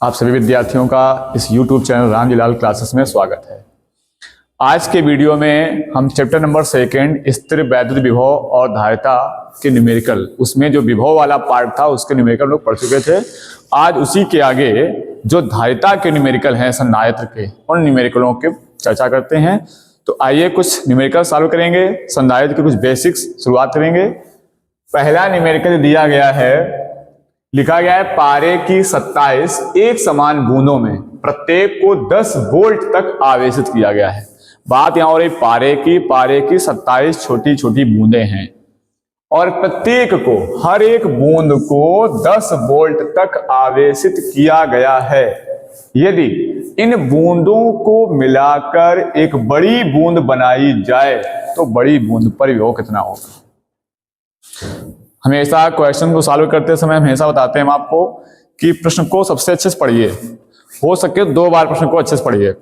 आप सभी विद्यार्थियों का इस YouTube चैनल रामजीलाल क्लासेस में स्वागत है। आज के वीडियो में हम चैप्टर नंबर 2 स्थिर वैद्युत विभव और धारिता के न्यूमेरिकल, उसमें जो विभव वाला पार्ट था उसके न्यूमेरिकल लोग पढ़ चुके थे। आज उसी के आगे जो धारिता के न्यूमेरिकल हैं संधारित्र के, उन न्यूमेरिकलों की चर्चा करते हैं। तो आइए कुछ न्यूमेरिकल सॉल्व करेंगे, संधारित्र के कुछ बेसिक्स शुरुआत करेंगे। पहला न्यूमेरिकल दिया गया है, लिखा गया है पारे की 27 एक समान बूंदों में प्रत्येक को 10 वोल्ट तक आवेशित किया गया है। बात यहां हो रही पारे की 27 छोटी छोटी बूंदें हैं और प्रत्येक को, हर एक बूंद को 10 वोल्ट तक आवेशित किया गया है। यदि इन बूंदों को मिलाकर एक बड़ी बूंद बनाई जाए तो बड़ी बूंद पर विभव कितना होगा। हमेशा क्वेश्चन को सॉल्व करते समय हमेशा बताते हैं हम आपको कि प्रश्न को सबसे अच्छे से पढ़िए, हो सके 2 बार प्रश्न को अच्छे से पढ़िए।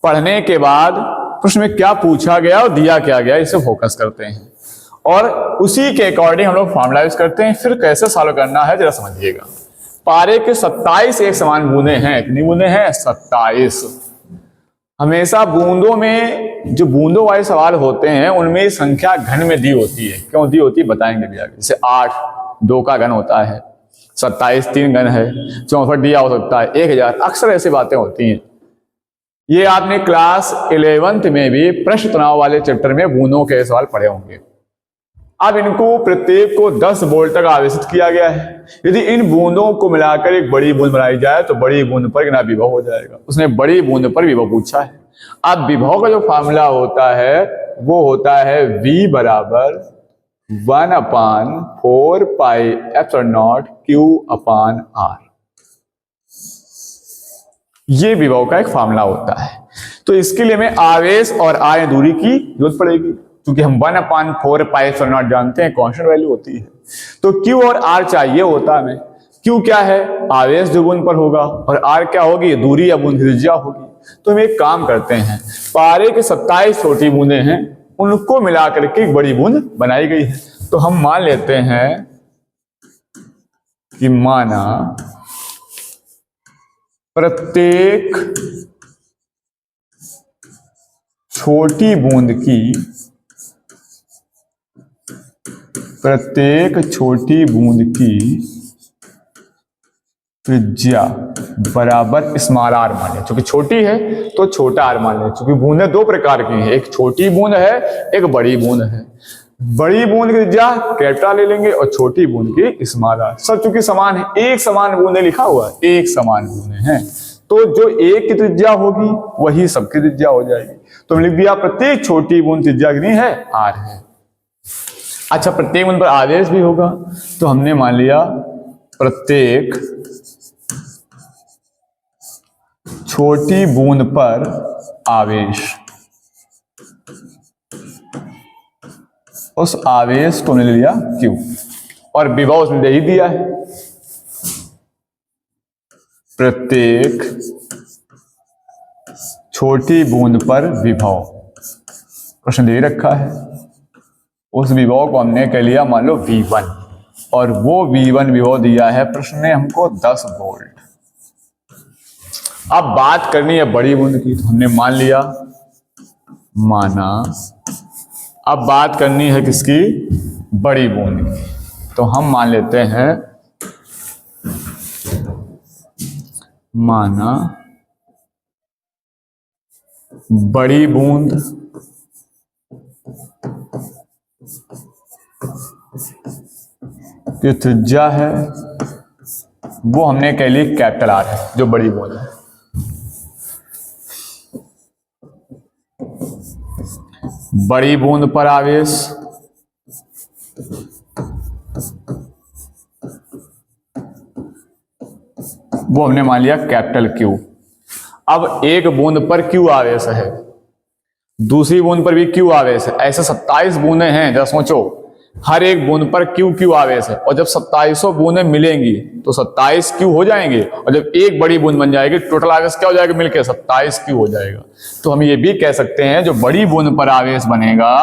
पढ़ने के बाद प्रश्न में क्या पूछा गया और दिया क्या गया इसे फोकस करते हैं और उसी के अकॉर्डिंग हम लोग फॉर्मूला यूज करते हैं। फिर कैसे सॉल्व करना है जरा समझिएगा। पारे के 27 एक समान बूंदें हैं। कितनी बूंदें हैं? 27। हमेशा बूंदों में जो बूंदों वाले सवाल होते हैं उनमें संख्या घन में दी होती है। क्यों दी होती है बताएंगे भी आगे। जैसे 8 2 का घन होता है, 27 3 घन है, 64 दिया हो सकता है, 1000। अक्सर ऐसी बातें होती हैं। ये आपने क्लास 11th में भी प्रश्न तनाव वाले चैप्टर में बूंदों के सवाल पढ़े होंगे। अब इनको प्रत्येक को 10 वोल्ट तक आवेशित किया गया है। यदि इन बूंदों को मिलाकर एक बड़ी बूंद बनाई जाए तो बड़ी बूंद पर कितना विभव हो जाएगा। उसने बड़ी बूंद पर विभव पूछा है। अब विभव का जो फार्मूला होता है वो होता है V बराबर 1/4 पाई एप्सिलॉन नॉट Q/R। ये विभव का एक फार्मूला होता है। तो इसके लिए हमें आवेश और आय दूरी की जरूरत पड़ेगी, क्योंकि हम 1/4 पाई एप्सिलॉन नॉट जानते हैं, कांस्टेंट वैल्यू होती है। तो Q और R चाहिए होता है हमें। Q क्या है? आवेश जो बूंद पर होगा, और R क्या होगी? दूरी या बूंद की त्रिज्या होगी। तो हम एक काम करते हैं, पारे के 27 छोटी बूंदें हैं, उनको मिलाकर के एक बड़ी बूंद बनाई गई है। तो हम मान लेते हैं कि माना प्रत्येक छोटी बूंद की त्रिज्या बराबर स्मॉल r मान लें। क्योंकि छोटी है तो छोटा r मान लें। क्योंकि बूंदें 2 प्रकार की हैं, एक छोटी बूंद है, एक बड़ी बूंद है। बड़ी बूंद की त्रिज्या कैपिटल ले लेंगे और छोटी बूंद की स्मॉल r। सब चूंकि समान है, एक समान बूंदें लिखा हुआ है, एक समान बूंदें हैं, तो जो एक की त्रिज्या होगी वही सबकी त्रिज्या हो जाएगी। तो हम लिख दिया प्रत्येक छोटी बूंद त्रिज्या कितनी है? r है। अच्छा, प्रत्येक बूंद पर आवेश भी होगा, तो हमने मान लिया प्रत्येक छोटी बूंद पर आवेश, उस आवेश को हमने ले लिया Q और विभव उसने दे ही दिया है। प्रत्येक छोटी बूंद पर विभव प्रश्न दे रखा है। उस विभव को हमने कह लिया मान लो V1, और वो V1 विभव दिया है प्रश्न ने हमको 10 वोल्ट। अब बात करनी है बड़ी बूंद की, तो हमने मान लिया, माना। अब बात करनी है किसकी? बड़ी बूंद की। तो हम मान लेते हैं, माना बड़ी बूंद की त्रिज्या है वो हमने कह ली कैपिटल R है, जो बड़ी बूंद है। बड़ी बूंद पर आवेश वो हमने मान लिया कैपिटल Q। अब एक बूंद पर Q आवेश है, दूसरी बूंद पर भी Q आवेश है। ऐसे 27 बूंदें हैं, जरा सोचो, हर एक बूंद पर Q आवेश है, और जब 2700 बूंदें मिलेंगी तो 27 Q हो जाएंगे, और जब एक बड़ी बूंद बन जाएगी टोटल आवेश क्या हो जाएगा? मिलकर 27 Q हो जाएगा। तो हम ये भी कह सकते हैं जो बड़ी बूंद पर आवेश बनेगा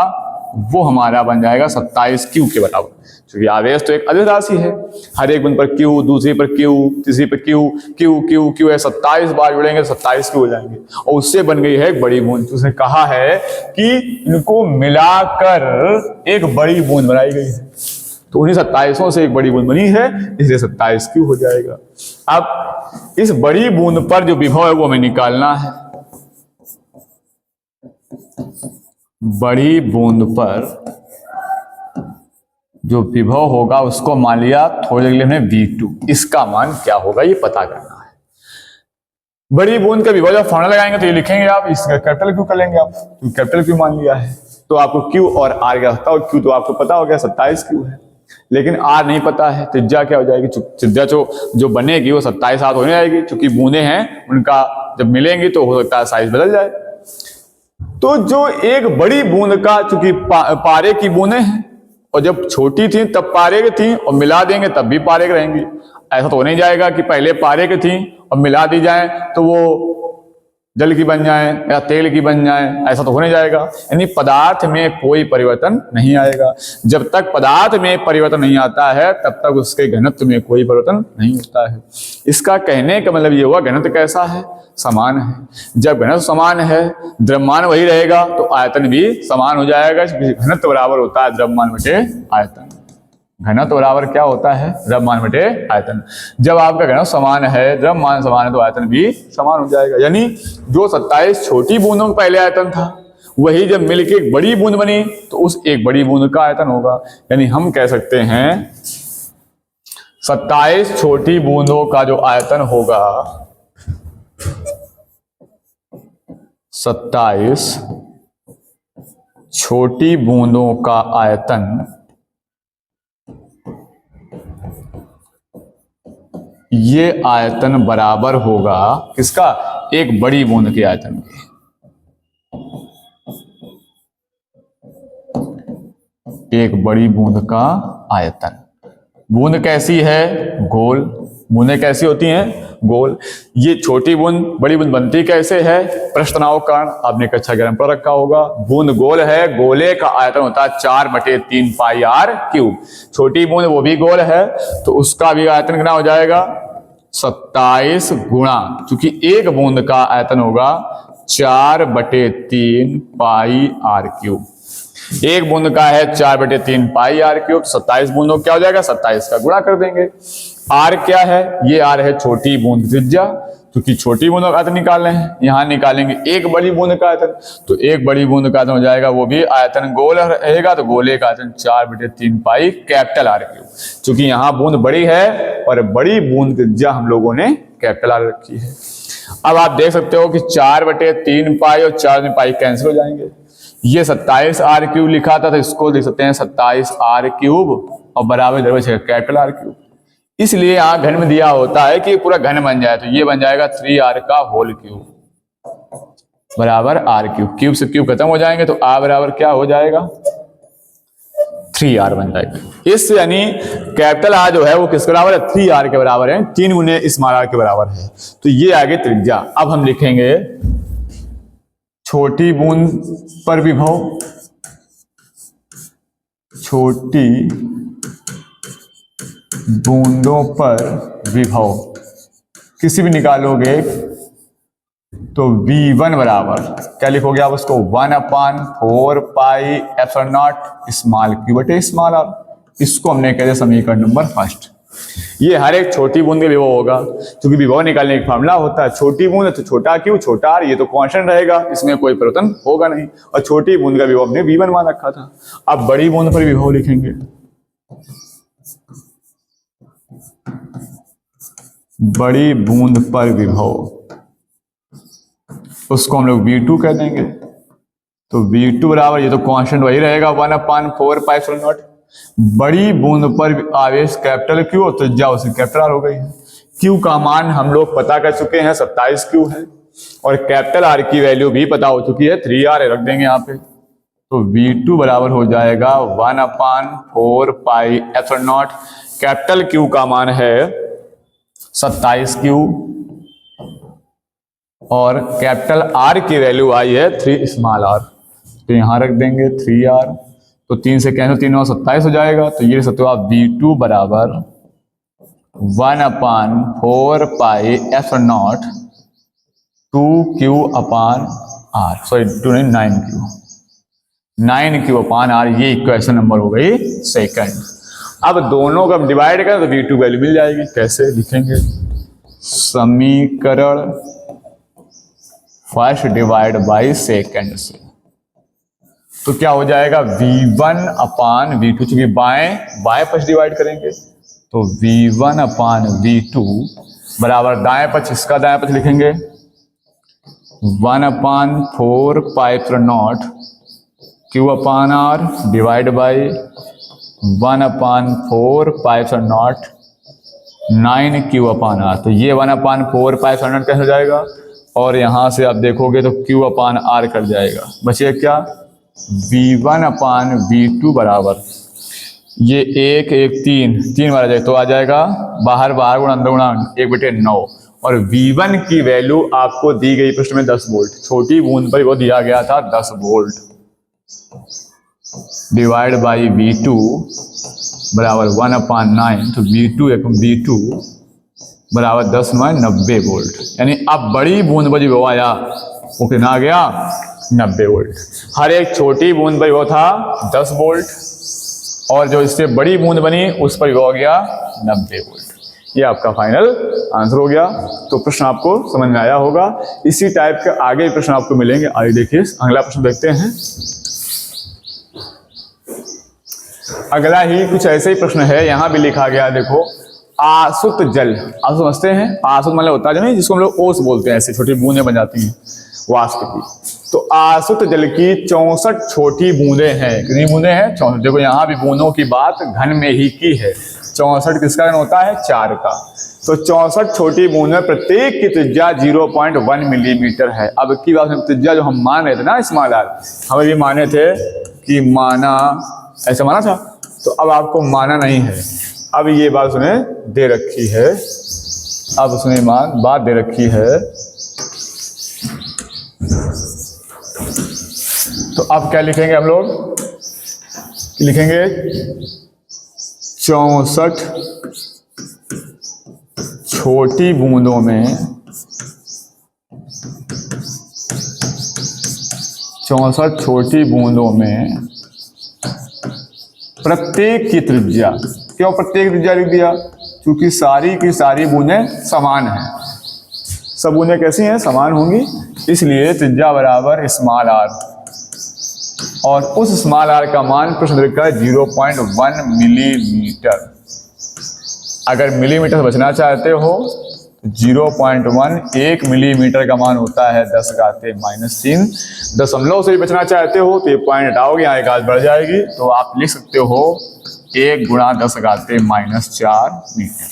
वो हमारा बन जाएगा 27 क्यू के बराबर, क्योंकि आवेश तो एक अदिश राशि है। हर एक बूंद पर क्यू, दूसरी पर क्यू, तीसरी पर क्यू, क्यू क्यू क्यू है, 27 बार जुड़ेंगे 27 क्यू हो जाएंगे, और उससे बन गई है एक बड़ी बूंद। उसने कहा है कि इनको मिलाकर एक बड़ी बूंद बनाई गई है, तो उन्हीं 27 से एक बड़ी बूंद बनी है, इसलिए 27 क्यू हो जाएगा। अब इस बड़ी बूंद पर जो विभव है वो हमें निकालना है। बड़ी बूंद पर जो विभव होगा उसको मान लिया थोड़ी देर के लिए हमने V2, इसका मान क्या होगा ये पता करना है। बड़ी बूंद का विभव जब फॉर्मूला लगाएंगे तो ये लिखेंगे आप, इसका कैपिटल क्यू कर लेंगे आप, तो कैपिटल क्यू मान लिया है, तो आपको क्यू और आर क्या होता है, क्यू तो आपको पता हो गया 27 क्यू है, लेकिन आर नहीं पता है। त्रिज्या क्या हो जाएगी, त्रिज्या जो बनेगी वो 27 हाथ होने जाएगी, क्योंकि बूंदे हैं उनका जब मिलेंगी तो हो सकता है साइज बदल जाए। तो जो एक बड़ी बूंद का, चूंकि पारे की बूंदें हैं और जब छोटी थी तब पारे की थी और मिला देंगे तब भी पारे की रहेंगी, ऐसा तो नहीं जाएगा कि पहले पारे की थी और मिला दी जाए तो वो जल की बन जाए या तेल की बन जाए, ऐसा तो हो नहीं जाएगा। यानी पदार्थ में कोई परिवर्तन नहीं आएगा। जब तक पदार्थ में परिवर्तन नहीं आता है तब तक उसके घनत्व में कोई परिवर्तन नहीं होता है। इसका कहने का मतलब ये हुआ घनत्व कैसा है, समान है। जब घनत्व समान है, द्रव्यमान वही रहेगा तो आयतन भी समान हो जाएगा। घनत्व बराबर होता है द्रव्यमान बटे आयतन। घनत्व बराबर क्या होता है, द्रव्यमान बटे आयतन। जब आपका घनत्व समान है, द्रव्यमान समान है, तो आयतन भी समान हो जाएगा। यानी जो 27 छोटी बूंदों का पहले आयतन था वही जब मिलके एक बड़ी बूंद बनी तो उस एक बड़ी बूंद का आयतन होगा। यानी हम कह सकते हैं 27 छोटी बूंदों का जो आयतन होगा, 27 छोटी बूंदों का आयतन ये आयतन बराबर होगा किसका, एक बड़ी बूंद के आयतन के। एक बड़ी बूंद का आयतन। बूंद कैसी है, गोल। बूंदें कैसी होती हैं, गोल। ये छोटी बूंद बड़ी बूंद बनती कैसे है, प्रश्न तनाव कारण आपने कक्षा 11 पर रखा होगा। बूंद गोल है, गोले का आयतन होता है 4/3 पाई आर क्यूब। छोटी बूंद वो भी गोल है तो उसका भी आयतन कितना हो जाएगा, 27 गुणा, क्योंकि एक बूंद का आयतन होगा 4/3 पाई आर क्यूब। एक बूंद का है 4/3 पाई आर क्यूब, 27 बूंदों क्या हो जाएगा, 27 का गुणा कर देंगे। आर क्या है, ये आर है छोटी बूंद त्रिज्या, क्योंकि छोटी बूंदों का आयतन निकाल रहे हैं। यहां निकालेंगे एक बड़ी बूंद का आयतन, तो एक बड़ी बूंद का आयतन हो जाएगा, वो भी आयतन गोल रहेगा, तो गोले का आयतन 4/3 पाई कैपिटल आर क्यूब। क्योंकि यहाँ बूंद बड़ी है और बड़ी बूंद त्रिज्या हम लोगों ने कैपिटल आर रखी है। अब आप देख सकते हो कि 4/3 पाई और 4 पाई कैंसिल हो जाएंगे। ये 27 आर क्यूब लिखा था तो इसको देख सकते हैं 27 आर क्यूब और बराबर दरवाजे कैपिटल आर क्यूब। इसलिए यहां घन में दिया होता है कि पूरा घन बन जाए, तो ये बन जाएगा 3r का होल क्यूब बराबर आर क्यूब। क्यूब से क्यूब खत्म हो जाएंगे तो r बराबर क्या हो जाएगा, 3r बन जाएगा। इस यानी कैपिटल आर जो है वो किसके बराबर है, 3r के बराबर है, 3 गुने स्मॉल r के बराबर है। तो ये आगे त्रिज्या। अब हम लिखेंगे छोटी बूंद पर विभव, छोटी बूंदों पर विभव किसी भी निकालोगे तो V1 बराबर क्या लिखोगे आप उसको, 1/4 पाई एप्सिलॉन नॉट स्मॉल क्यू बटे स्मॉल आर। इसको हमने कह दिया समीकरण नंबर फर्स्ट। ये हर एक छोटी बूंद के विभव होगा, क्योंकि विभव निकालने का फार्मूला होता है छोटी बूंद तो छोटा क्यू छोटा आर, ये तो कांस्टेंट रहेगा, इसमें कोई परिवर्तन होगा नहीं। और छोटी बूंद का विभव हमने V1 मान रखा था। अब बड़ी बूंद पर विभव लिखेंगे, बड़ी बूंद पर विभव, उसको हम लोग V2 कह देंगे। तो V2 बराबर, ये तो कांस्टेंट वही रहेगा, 1/4 पाई एप्सिलॉन नॉट। बड़ी बूंद पर आवेश कैपिटल क्यू और त्रिज्या उसकी कैपिटल आर हो गई है। क्यू का मान हम लोग पता कर चुके हैं, 27 क्यू है, और कैपिटल आर की वैल्यू भी पता हो चुकी है, 3r रख देंगे यहाँ पे। तो V2 बराबर हो जाएगा 1/4 पाई एप्सिलॉन नॉट। कैपिटल क्यू का मान है 27 क्यू और कैपिटल आर की वैल्यू आई है 3 स्मॉल आर, तो यहां रख देंगे 3r। तो 3 से कैंसिल, 3 और 27 हो जाएगा। तो ये लिख सकते हो आप V2 बराबर 1/4 पाई F0 2Q/R, सॉरी 2 नहीं 9Q, 9Q/R। ये इक्वेशन नंबर हो गई सेकंड। अब दोनों का डिवाइड करें तो V2 वैल्यू मिल जाएगी। कैसे लिखेंगे? समीकरण फर्स्ट डिवाइड बाई सेकंड से, तो क्या हो जाएगा? V1/V2, चूंकि बाएं पक्ष डिवाइड करेंगे तो V1/V2 बराबर दाएं पक्ष, इसका दाएं पक्ष लिखेंगे 1/4 पाई F0 Q/R divide by 1/4 pi F0 9Q/R। तो ये 1/4 पाई F0 कैसे हो जाएगा? और यहां से आप देखोगे तो Q/R कट जाएगा, बचेगा क्या? V1/V2 बराबर ये 1 बार आ जाए तो आ जाएगा बाहर गुणा अंदर गुणा 1/9। और V1 की वैल्यू आपको दी गई प्रश्न में 10 वोल्ट, छोटी बूंद पर वो दिया गया था 10 वोल्ट, डिवाइड बाई V2 बराबर 1/9। तो V2 बराबर 10/90 वोल्ट। यानी अब बड़ी बूंद पर जो आया वो कितना आ गया? 90 वोल्ट। हर एक छोटी बूंद पर वो था 10 वोल्ट, और जो इससे बड़ी बूंद बनी उस पर वो हो गया 90 वोल्ट। ये आपका फाइनल आंसर हो गया। तो प्रश्न आपको समझ में आया होगा। इसी टाइप के आगे प्रश्न आपको मिलेंगे। आइए देखिए अगला प्रश्न देखते हैं। अगला ही कुछ ऐसे ही प्रश्न है, यहां भी लिखा गया, देखो आसुत जल। आप समझते हैं आसुत मतलब होता है जो नहीं, जिसको हम लोग ओस बोलते हैं, ऐसी छोटी बूंदें बन जाती हैं वाष्प की। तो आसुत जल की 64 छोटी बूंदें हैं। कितनी बूंदें हैं? 64। देखो यहाँ भी बूंदों की बात घन में ही की है। 64 किसका घन होता है? 4 का। तो 64 छोटी बूंदें, प्रत्येक की त्रिज्या 0.1 मिलीमीटर है। अब की बात त्रिज्या जो हम मान रहे थे ना स्मॉल आर, हमें भी माने थे कि माना, ऐसा माना था। तो अब आपको माना नहीं है। अब ये बात सुने दे रखी है, अब सुने बात दे रखी है। तो अब क्या लिखेंगे हम लोग? लिखेंगे 64 छोटी बूंदों में 64 छोटी बूंदों में प्रत्येक की त्रिज्या। क्यों प्रत्येक त्रिज्या लिख दिया? क्योंकि सारी की सारी बूंदें समान हैं। सब बूंदें कैसी हैं? समान होंगी, इसलिए त्रिज्या बराबर स्मॉल आर। और उस स्मॉल आर का मान प्रश्न लिखा है 0.1 मिलीमीटर। अगर मिलीमीटर से बचना चाहते हो 0.1, 1 मिलीमीटर का मान होता है 10⁻³ दशमलव से भी बचना चाहते हो तो ये पॉइंट हटाओगे, यहाँ एक आध बढ़ जाएगी, तो आप लिख सकते हो 1 × 10⁻⁴ मीटर।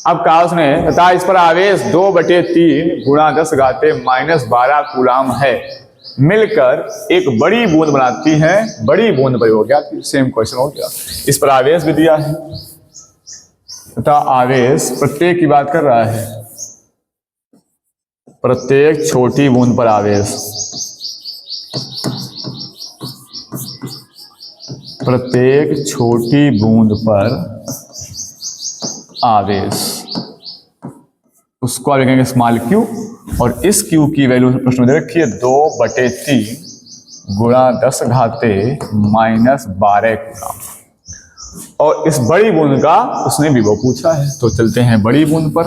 अब कहा उसने तथा इस पर आवेश 2/3 × 10⁻12 कूलाम है, मिलकर एक बड़ी बूंद बनाती है। बड़ी बूंद पर हो गया, सेम क्वेश्चन हो गया। इस पर आवेश भी दिया है तथा आवेश प्रत्येक की बात कर रहा है, प्रत्येक छोटी बूंद पर आवेश, प्रत्येक छोटी बूंद पर आवेश, उसको आप लिखेंगे स्मॉल क्यू। और इस क्यू की वैल्यू प्रश्न में दे रखी है 2/3 × 10⁻12 कूलाम। और इस बड़ी बूंद का उसने विभव पूछा है। तो चलते हैं बड़ी बूंद पर,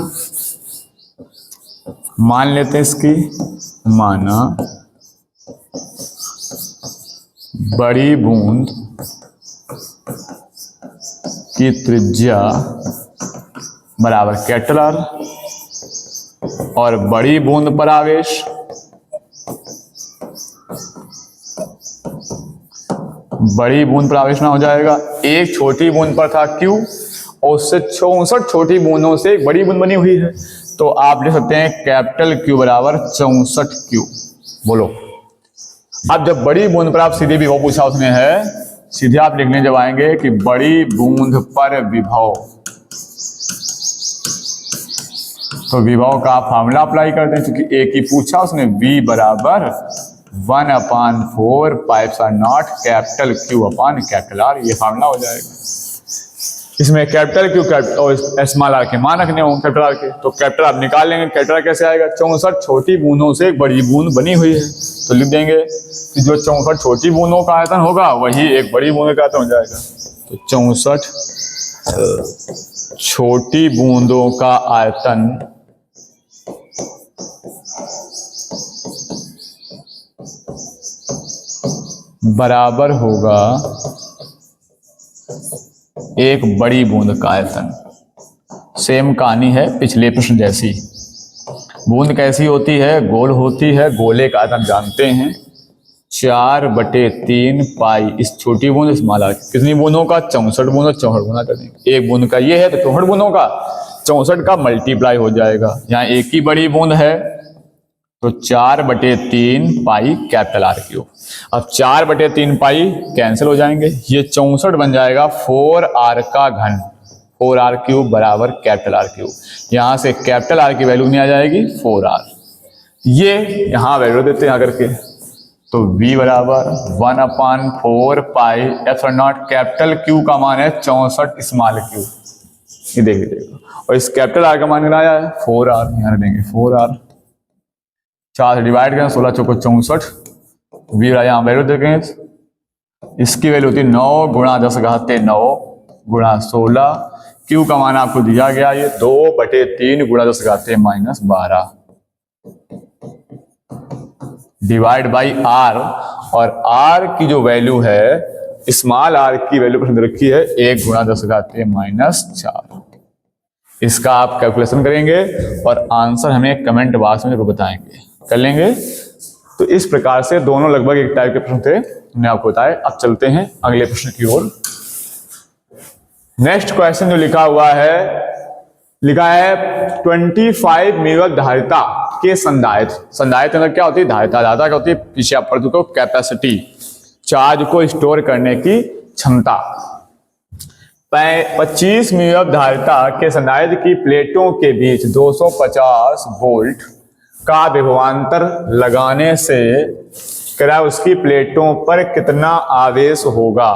मान लेते हैं इसकी, माना बड़ी बूंद की त्रिज्या बराबर कैपिटल आर और बड़ी बूंद पर आवेश बड़ी बूंद पर आवेश ना हो जाएगा। एक छोटी बूंद पर था क्यू और उससे 64 छोटी बूंदों से एक बड़ी बूंद बनी हुई है, तो आप लिख सकते हैं कैपिटल क्यू बराबर 64 क्यू। बोलो अब जब बड़ी बूंद पर आप सीधे विभव पूछा उसने है, सीधे आप लिखने जब आएंगे कि बड़ी बूंद पर विभव, तो विभव का फॉर्मूला अप्लाई करते हैं, क्योंकि एक ही पूछा उसने, V बराबर 1/4 पाइप्स आर naught capital Q upon capital R, ये फार्मूला हो जाएगा। इसमें कैपिटल Q और स्मॉल r के मान रखने होंगे कैपिटल R के, तो कैपिटल आप निकाल लेंगे। कैपिटल कैसे आएगा? 64 छोटी बूंदों से एक बड़ी बूंद बनी हुई है, तो लिख देंगे कि जो 64 छोटी बूंदों का आयतन होगा वही एक बड़ी बूंद का आयतन हो जाएगा। तो 64 छोटी बूंदों का आयतन बराबर होगा एक बड़ी बूंद का आयतन। सेम कहानी है पिछले प्रश्न जैसी। बूंद कैसी होती है? गोल होती है। गोले का आयतन जानते हैं 4/3 पाई इस छोटी बूंद स्मॉल आर। कितनी बूंदों का? 64 बूंद। 64 गुना कर देंगे। एक बूंद का ये है तो 64 बूंदों का 64 का मल्टीप्लाई हो जाएगा। यहाँ एक ही बड़ी बूंद है तो 4/3 पाई कैपिटल R क्यूब। अब 4/3 पाई कैंसिल हो जाएंगे, ये 64 बन जाएगा 4R का घन। 4R क्यूब बराबर कैपिटल R क्यूब। यहाँ से कैपिटल R की वैल्यू नहीं आ जाएगी 4R। ये यहाँ वैल्यू देते हैं आकर के, तो V बराबर 1/4 पाई एप्सिलॉन नॉट कैपिटल Q का मान है 64 स्मॉल क्यू। ये देख लीजिएगा। और इस कैपिटल R का मान कितना आया है? 4R। यहाँ देंगे 4R। 4 से डिवाइड करें, 16 चौको 64। V यहाँ वैल्यू देखें, इसकी वैल्यू होती है 9 गुणा 10 घाते 9 गुणा 16। Q का मान आपको दिया गया ये 2/3 गुणा 10 घाते -12 डिवाइड बाई R। और R की जो वैल्यू है, स्मॉल r की वैल्यू पसंद रखी है 1 गुणा 10 घाते -4। इसका आप कैलकुलेशन करेंगे और आंसर हमें कमेंट बॉक्स में जरूर बताएंगे, कर लेंगे। तो इस प्रकार से दोनों लगभग एक टाइप के प्रश्न थे, हमने आपको बताया। अब चलते हैं अगले प्रश्न की ओर। नेक्स्ट क्वेश्चन जो लिखा हुआ है, लिखा है 25 म्यू धारिता के संधारित्र। संधारित्र अंदर क्या होती है? धारिता। धारिता क्या होती है? पीछे आप पढ़ चुके हो, कैपेसिटी, चार्ज को स्टोर करने की क्षमता। 25 म्यू धारिता के संधारित्र की प्लेटों के बीच 250 वोल्ट का विभवांतर लगाने से करा उसकी प्लेटों पर कितना आवेश होगा?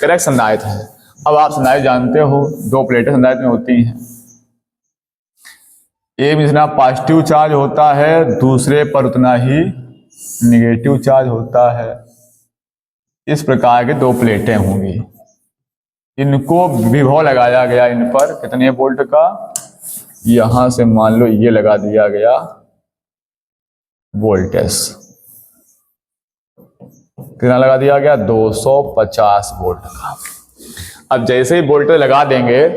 करेक्ट संधारित्र है। अब आप संधारित्र जानते हो, दो प्लेटें संधारित्र में होती हैं। एक में जितना पॉजिटिव चार्ज होता है, दूसरे पर उतना ही निगेटिव चार्ज होता है। इस प्रकार के दो प्लेटें होंगी, इनको विभव लगाया गया इन पर कितने वोल्ट का? यहां से मान लो ये लगा दिया गया वोल्टेज, कितना लगा दिया गया? 250 वोल्ट का। अब जैसे ही वोल्टेज लगा देंगे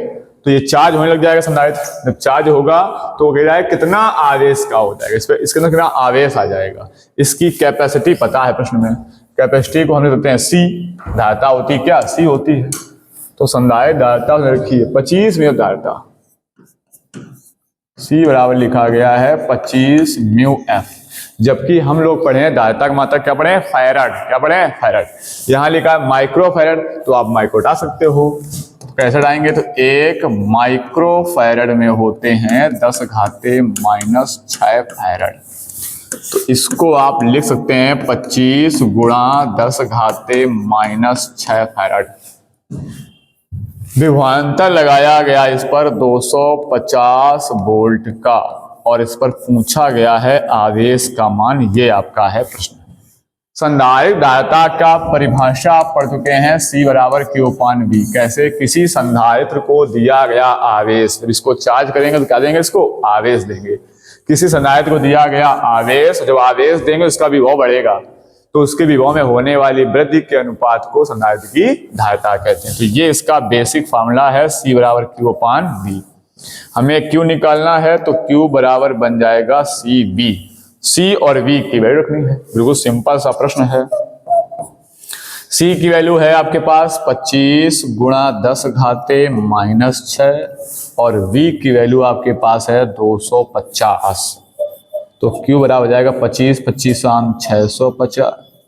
तो ये चार्ज होने लग जाएगा संधारित्र। जब चार्ज होगा तो कह जाएगा कितना आवेश का हो जाएगा, इसके अंदर कितना आवेश आ जाएगा। इसकी कैपेसिटी पता है प्रश्न में, कैपेसिटी को हम लिखते हैं C। धारिता होती क्या? C होती है। तो संधारित्र धारिता रखी है 25 म्यू धारिता, C बराबर लिखा गया है 25 म्यू F। जबकि हम लोग पढ़े हैं धारिता का मात्रा क्या पढ़े? फैराड। क्या पढ़े? फैराड। यहाँ लिखा है माइक्रो फैराड, तो आप माइक्रो हटा सकते हो। कैसे हटाएंगे? तो 1 माइक्रो फैराड में होते हैं 10 घाते -6 फैराड। तो इसको आप लिख सकते हैं 25 गुणा 10 घाते -6 फैराड। विभवांतर लगाया गया इस पर 250 वोल्ट का, और इस पर पूछा गया है आवेश का मान। ये आपका है प्रश्न। संधारित्र धारिता का परिभाषा आप पढ़ चुके हैं, C बराबर Q/V। कैसे? किसी संधारित्र को दिया गया आवेश, जब इसको चार्ज करेंगे तो क्या देंगे? इसको आवेश देंगे। किसी संधारित्र को दिया गया आवेश, जब आवेश देंगे उसका विभव बढ़ेगा, तो उसके विभव में होने वाली वृद्धि के अनुपात को संधारित्र की धारिता कहते हैं। तो ये इसका बेसिक फार्मूला है, C बराबर Q/V। हमें Q निकालना है तो Q बराबर बन जाएगा CV। C और V की वैल्यू रखनी है, बिल्कुल सिंपल सा प्रश्न है। C की वैल्यू है आपके पास 25 गुणा 10 घाते -6 और V की वैल्यू आपके पास है 250। तो Q बराबर हो जाएगा 25 25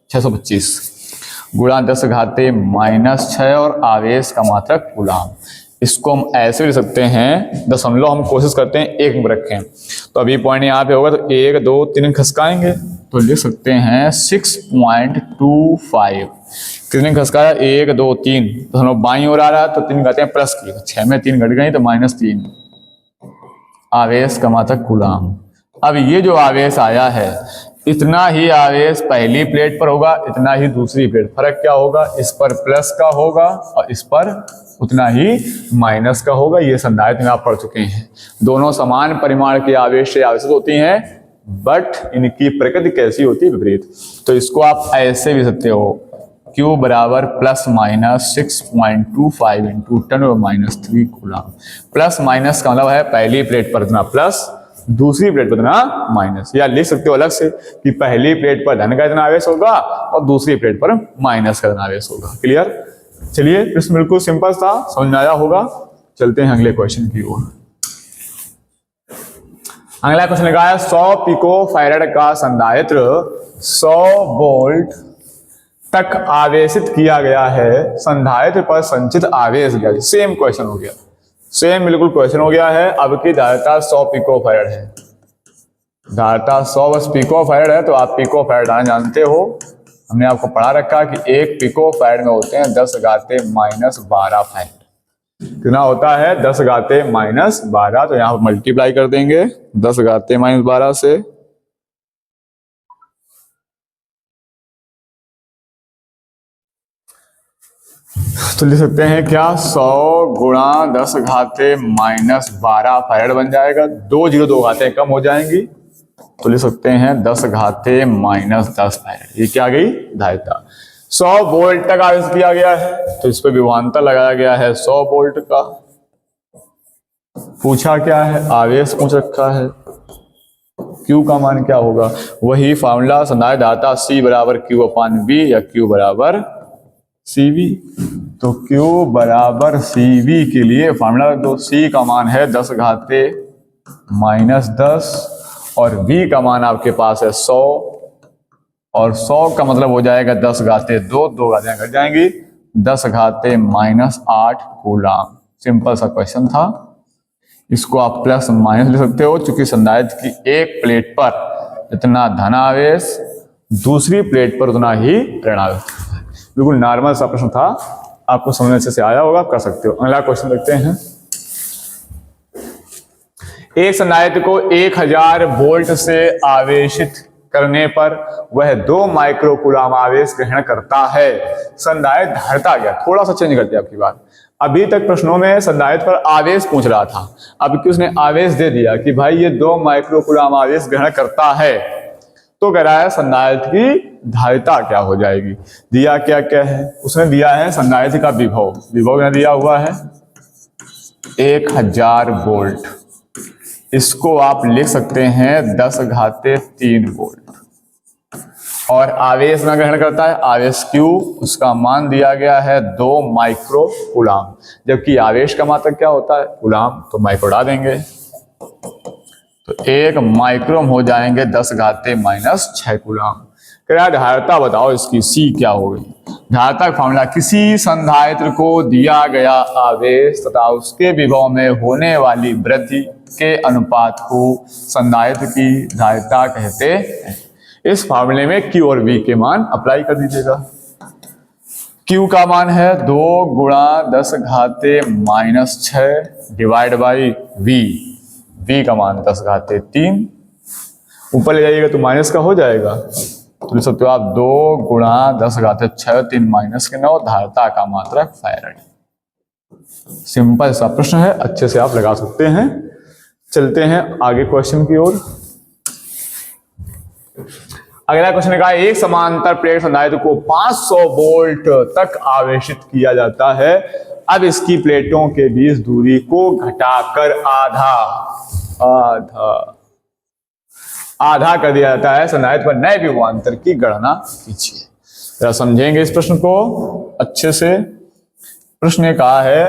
625 गुणा 10 घाते -6 और आवेश का मात्रक कूलाम। इसको हम ऐसे लिख सकते हैं, दशमलव हम कोशिश करते हैं 1 में रखें। तो अभी पॉइंट यहाँ पे होगा तो 1 2 3 खसकाएंगे तो लिख सकते हैं 6.25। कितने घसकाया 1 2 3, तो हम लोग बाईं ओर आ रहा है तो 3 घाते हैं प्लस की, 6 में 3 घट गई तो -3 आवेश कमाता कूलाम। अब ये जो आवेश आया है इतना ही आवेश पहली प्लेट पर होगा, इतना ही दूसरी प्लेट। फर्क क्या होगा, इस पर प्लस का होगा और इस पर उतना ही माइनस का होगा। ये संधारित्र में आप पढ़ चुके हैं। दोनों समान परिमाण के आवेश से आवेशित होती हैं, बट इनकी प्रकृति कैसी होती है, विपरीत। तो इसको आप ऐसे भी सकते हो, Q बराबर plus minus 6.25 into 10⁻³ coulomb. Plus minus का मतलब है पहली प्लेट पर इतना प्लस, दूसरी प्लेट पर इतना माइनस। या लिख सकते हो अलग से कि पहली प्लेट पर धन का इतना आवेश होगा और दूसरी प्लेट पर माइनस का इतना आवेश होगा। क्लियर? चलिए, प्रश्न बिल्कुल सिंपल था, समझ में आया होगा। चलते हैं अगले क्वेश्चन की ओर। अगला क्वेश्चन लिखा है 100 पिको फैराड का संधारित्र 100 वोल्ट तक आवेशित किया गया है, संधारित्र पर संचित आवेश क्या है? सेम क्वेश्चन हो गया, सेम बिल्कुल क्वेश्चन हो गया है। अब की धारिता 100 पिको फैराड है, धारिता 100 बस पिको फैराड है, तो आप पिको फैराड जानते हो। हमने आपको पढ़ा रखा कि 1 पिको फैराड में होते हैं 10⁻⁻12 फैराड। कितना होता है? 10⁻⁻12। तो यहां पर मल्टीप्लाई कर देंगे 10⁻⁻12 से, तो लिख सकते हैं क्या, 100 गुणा 10⁻⁻12 फैराड बन जाएगा। 2 0 2 घातें कम हो जाएंगी, तो लिख सकते हैं 10⁻⁻10 फैराड। ये क्या गई धारिता। 100 वोल्ट तक आवेश किया गया है, तो इस पर विभवांतर लगाया गया है 100 वोल्ट का। पूछा क्या है? आवेश पूछ रखा है। Q का मान क्या होगा? वही फॉर्मूला, संधारित्र धारिता C बराबर Q/V या Q बराबर CV। तो Q बराबर CV के लिए फॉर्मूला रख दो। C का मान है 10⁻⁻10 और V का मान आपके पास है 100, और 100 का मतलब हो जाएगा 10⁻2, 2 घातें घट जाएंगी, 10⁻⁸ कूलाम। सिंपल सा क्वेश्चन था। इसको आप प्लस माइनस ले सकते हो, चूंकि संधारित्र की एक प्लेट पर इतना धन आवेश, दूसरी प्लेट पर उतना ही ऋण आवेश। बिल्कुल नॉर्मल सा प्रश्न था, आपको समझ अच्छे से आया होगा, आप कर सकते हो। अगला क्वेश्चन देखते हैं। एक संधारित्र को 1000 वोल्ट से आवेशित करने पर वह 2 माइक्रो कूलाम आवेश ग्रहण करता है। संधारित्र धारिता क्या? थोड़ा सा चेंज करते हैं आपकी बात। अभी तक प्रश्नों में संधारित्र पर आवेश पूछ रहा था, अब कि उसने आवेश दे दिया कि भाई ये 2 माइक्रो कूलाम आवेश ग्रहण करता है, तो कह रहा है संधारित्र की धारिता क्या हो जाएगी। दिया क्या क्या है? उसने दिया है संधारित्र का विभव, विभव ने दिया हुआ है 1000 वोल्ट। इसको आप लिख सकते हैं 10⁻³ वोल्ट। और आवेश में ग्रहण करता है, आवेश Q, उसका मान दिया गया है 2 माइक्रो कूलाम। जबकि आवेश का मात्रक क्या होता है? कूलाम। तो माइक्रो उड़ा देंगे, तो 1 माइक्रोम हो जाएंगे 10⁻⁻6 कूलाम। क्या धारिता बताओ इसकी, C क्या हो गई? धारिता का फॉर्मूला, किसी संधारित्र को दिया गया आवेश तथा उसके विभव में होने वाली वृद्धि के अनुपात को संधारित्र की धारिता कहते हैं। इस फॉर्मूले में Q और V के मान अप्लाई कर दीजिएगा। Q का मान है 2 गुणा 10⁻⁻6 डिवाइड बाई V। V का मान 10⁻³ ऊपर ले जाइएगा तो माइनस का हो जाएगा, तो लिख सकते हो आप 2 गुणा 10⁻6, 3 माइनस के 9, धारिता का मात्रक फैराड। सिंपल सा प्रश्न है, अच्छे से आप लगा सकते हैं। चलते हैं आगे क्वेश्चन की ओर। अगला क्वेश्चन का, एक समांतर प्लेट संधारित्र को 500 वोल्ट तक आवेशित किया जाता है। अब इसकी प्लेटों के बीच दूरी को घटाकर आधा कर दिया जाता है। संधारित्र पर नए विभवांतर की गणना कीजिए। जरा समझेंगे इस प्रश्न को अच्छे से। प्रश्न ने कहा है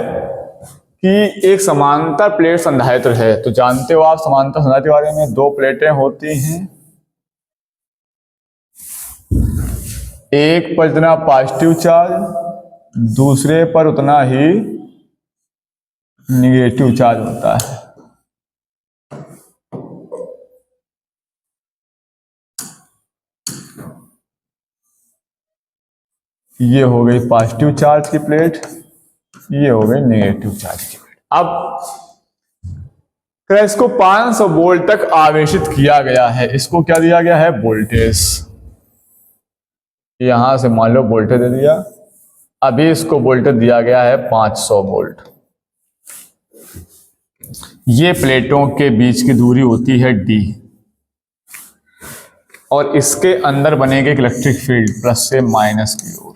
कि एक समांतर प्लेट संधारित्र है, तो जानते हो आप समांतर संधारित्र के बारे में, 2 प्लेटें होती हैं, एक पर इतना पॉजिटिव चार्ज, दूसरे पर उतना ही निगेटिव चार्ज होता है। ये हो गई पॉजिटिव चार्ज की प्लेट, ये हो गई नेगेटिव चार्ज की प्लेट। अब इसको 500 वोल्ट तक आवेशित किया गया है, इसको क्या दिया गया है, वोल्टेज। यहां से मान लो वोल्टेज दे दिया, अभी इसको वोल्टेज दिया गया है 500 वोल्ट। ये प्लेटों के बीच की दूरी होती है d, और इसके अंदर बनेगी एक इलेक्ट्रिक फील्ड प्लस से माइनस की ओर,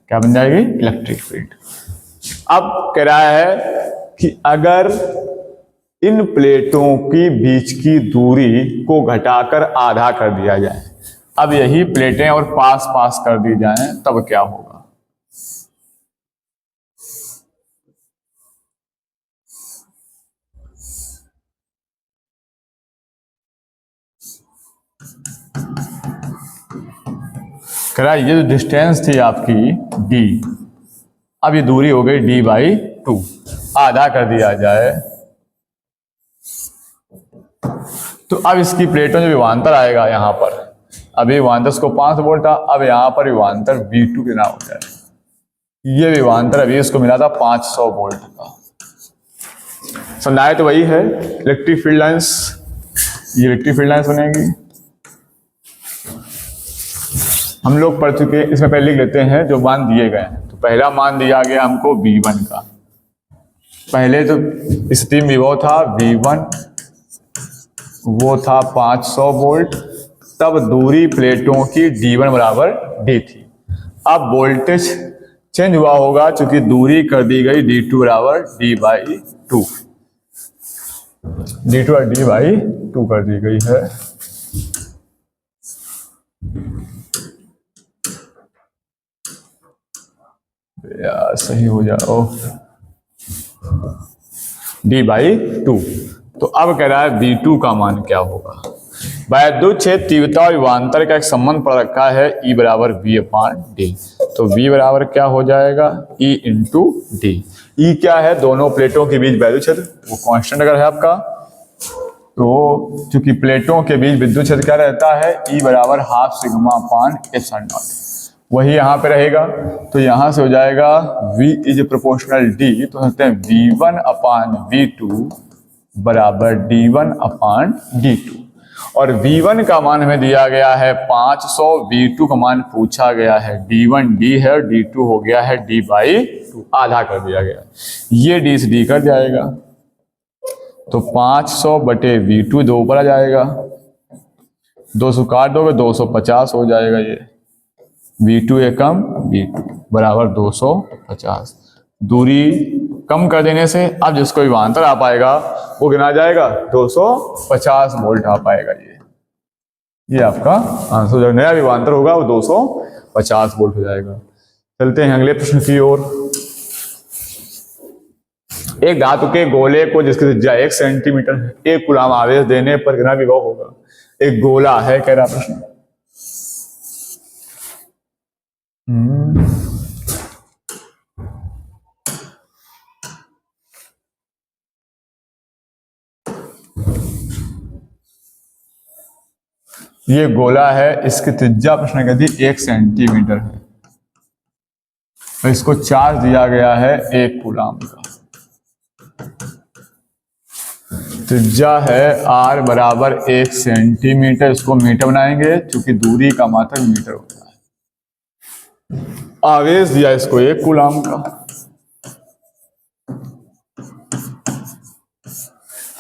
क्या बन जाएगी, इलेक्ट्रिक फील्ड। अब कह रहा है कि अगर इन प्लेटों की बीच की दूरी को घटाकर आधा कर दिया जाए, अब यही प्लेटें और पास पास कर दी जाएं, तब क्या होगा। कह रहा है ये जो डिस्टेंस थी आपकी d, अब ये दूरी हो गई d/2, आधा कर दिया जाए तो अब इसकी प्लेटों जो विभवांतर आएगा यहां पर, अभी विभवांतर इसको 5 वोल्ट था, अब यहां पर विभवांतर V2 कितना हो जाए, ये विभवांतर अभी इसको मिला था 500 वोल्ट का। समझाए तो वही है इलेक्ट्रिक फील्ड लाइंस, ये इलेक्ट्रिक फील्ड लाइंस बनेगी। हम लोग पढ़ चुके हैं, इसमें पहले लिख लेते हैं जो मान दिए गए हैं। तो पहला मान दिया गया हमको V1 का, पहले तो स्थिति में विभव था V1, वो था 500 वोल्ट, तब दूरी प्लेटों की D1 बराबर D थी। अब वोल्टेज चेंज हुआ होगा क्योंकि दूरी कर दी गई D2 बराबर D/2, D2 और D/2 कर दी गई है। यार सही हो जाओ, D/2। तो अब कह रहा है V2 का मान क्या होगा। वैद्युत क्षेत्र तीव्रता और विभवांतर का एक संबंध पड़ रखा है, E बराबर V/D। तो V बराबर क्या हो जाएगा, E इंटू D। E क्या है, दोनों प्लेटों के बीच वैद्युत क्षेत्र, वो कांस्टेंट अगर है आपका, तो चूंकि प्लेटों के बीच विद्युत क्षेत्र क्या रहता है, E बराबर ½ सिग्मा/ε0, वही यहां पे रहेगा। तो यहां से हो जाएगा V इज प्रोपोर्शनल D, तो कहते हैं V1/V2 बराबर D1/D2। और V1 का मान हमें दिया गया है 500, V2 का मान पूछा गया है, D1 D है और D2 हो गया है D/2, आधा कर दिया गया, ये D से D कर जाएगा, तो 500 बटे V2 दो ऊपर आ जाएगा, 200 काट दोगे 250 हो जाएगा, ये V2 एकम V2 बराबर 250। दूरी कम कर देने से अब जिसको विभवांतर आ पाएगा वो गिना जाएगा 250 वोल्ट आ पाएगा। ये आपका आंसर, जो नया विभवांतर होगा वो 250 वोल्ट हो जाएगा। चलते हैं अगले प्रश्न की ओर। एक धातु के गोले को जिसकी त्रिज्या 1 सेंटीमीटर है, 1 कूलम आवेश देने पर कितना विभव होगा। एक गोला है कह रहा प्रश्न, ये गोला है, इसकी त्रिज्या प्रश्न कहती 1 सेंटीमीटर है, तो इसको चार्ज दिया गया है 1 कूलम का। त्रिज्या है r बराबर 1 सेंटीमीटर, इसको मीटर बनाएंगे क्योंकि दूरी का मात्रक मीटर होता है। आवेश दिया इसको 1 कूलम का,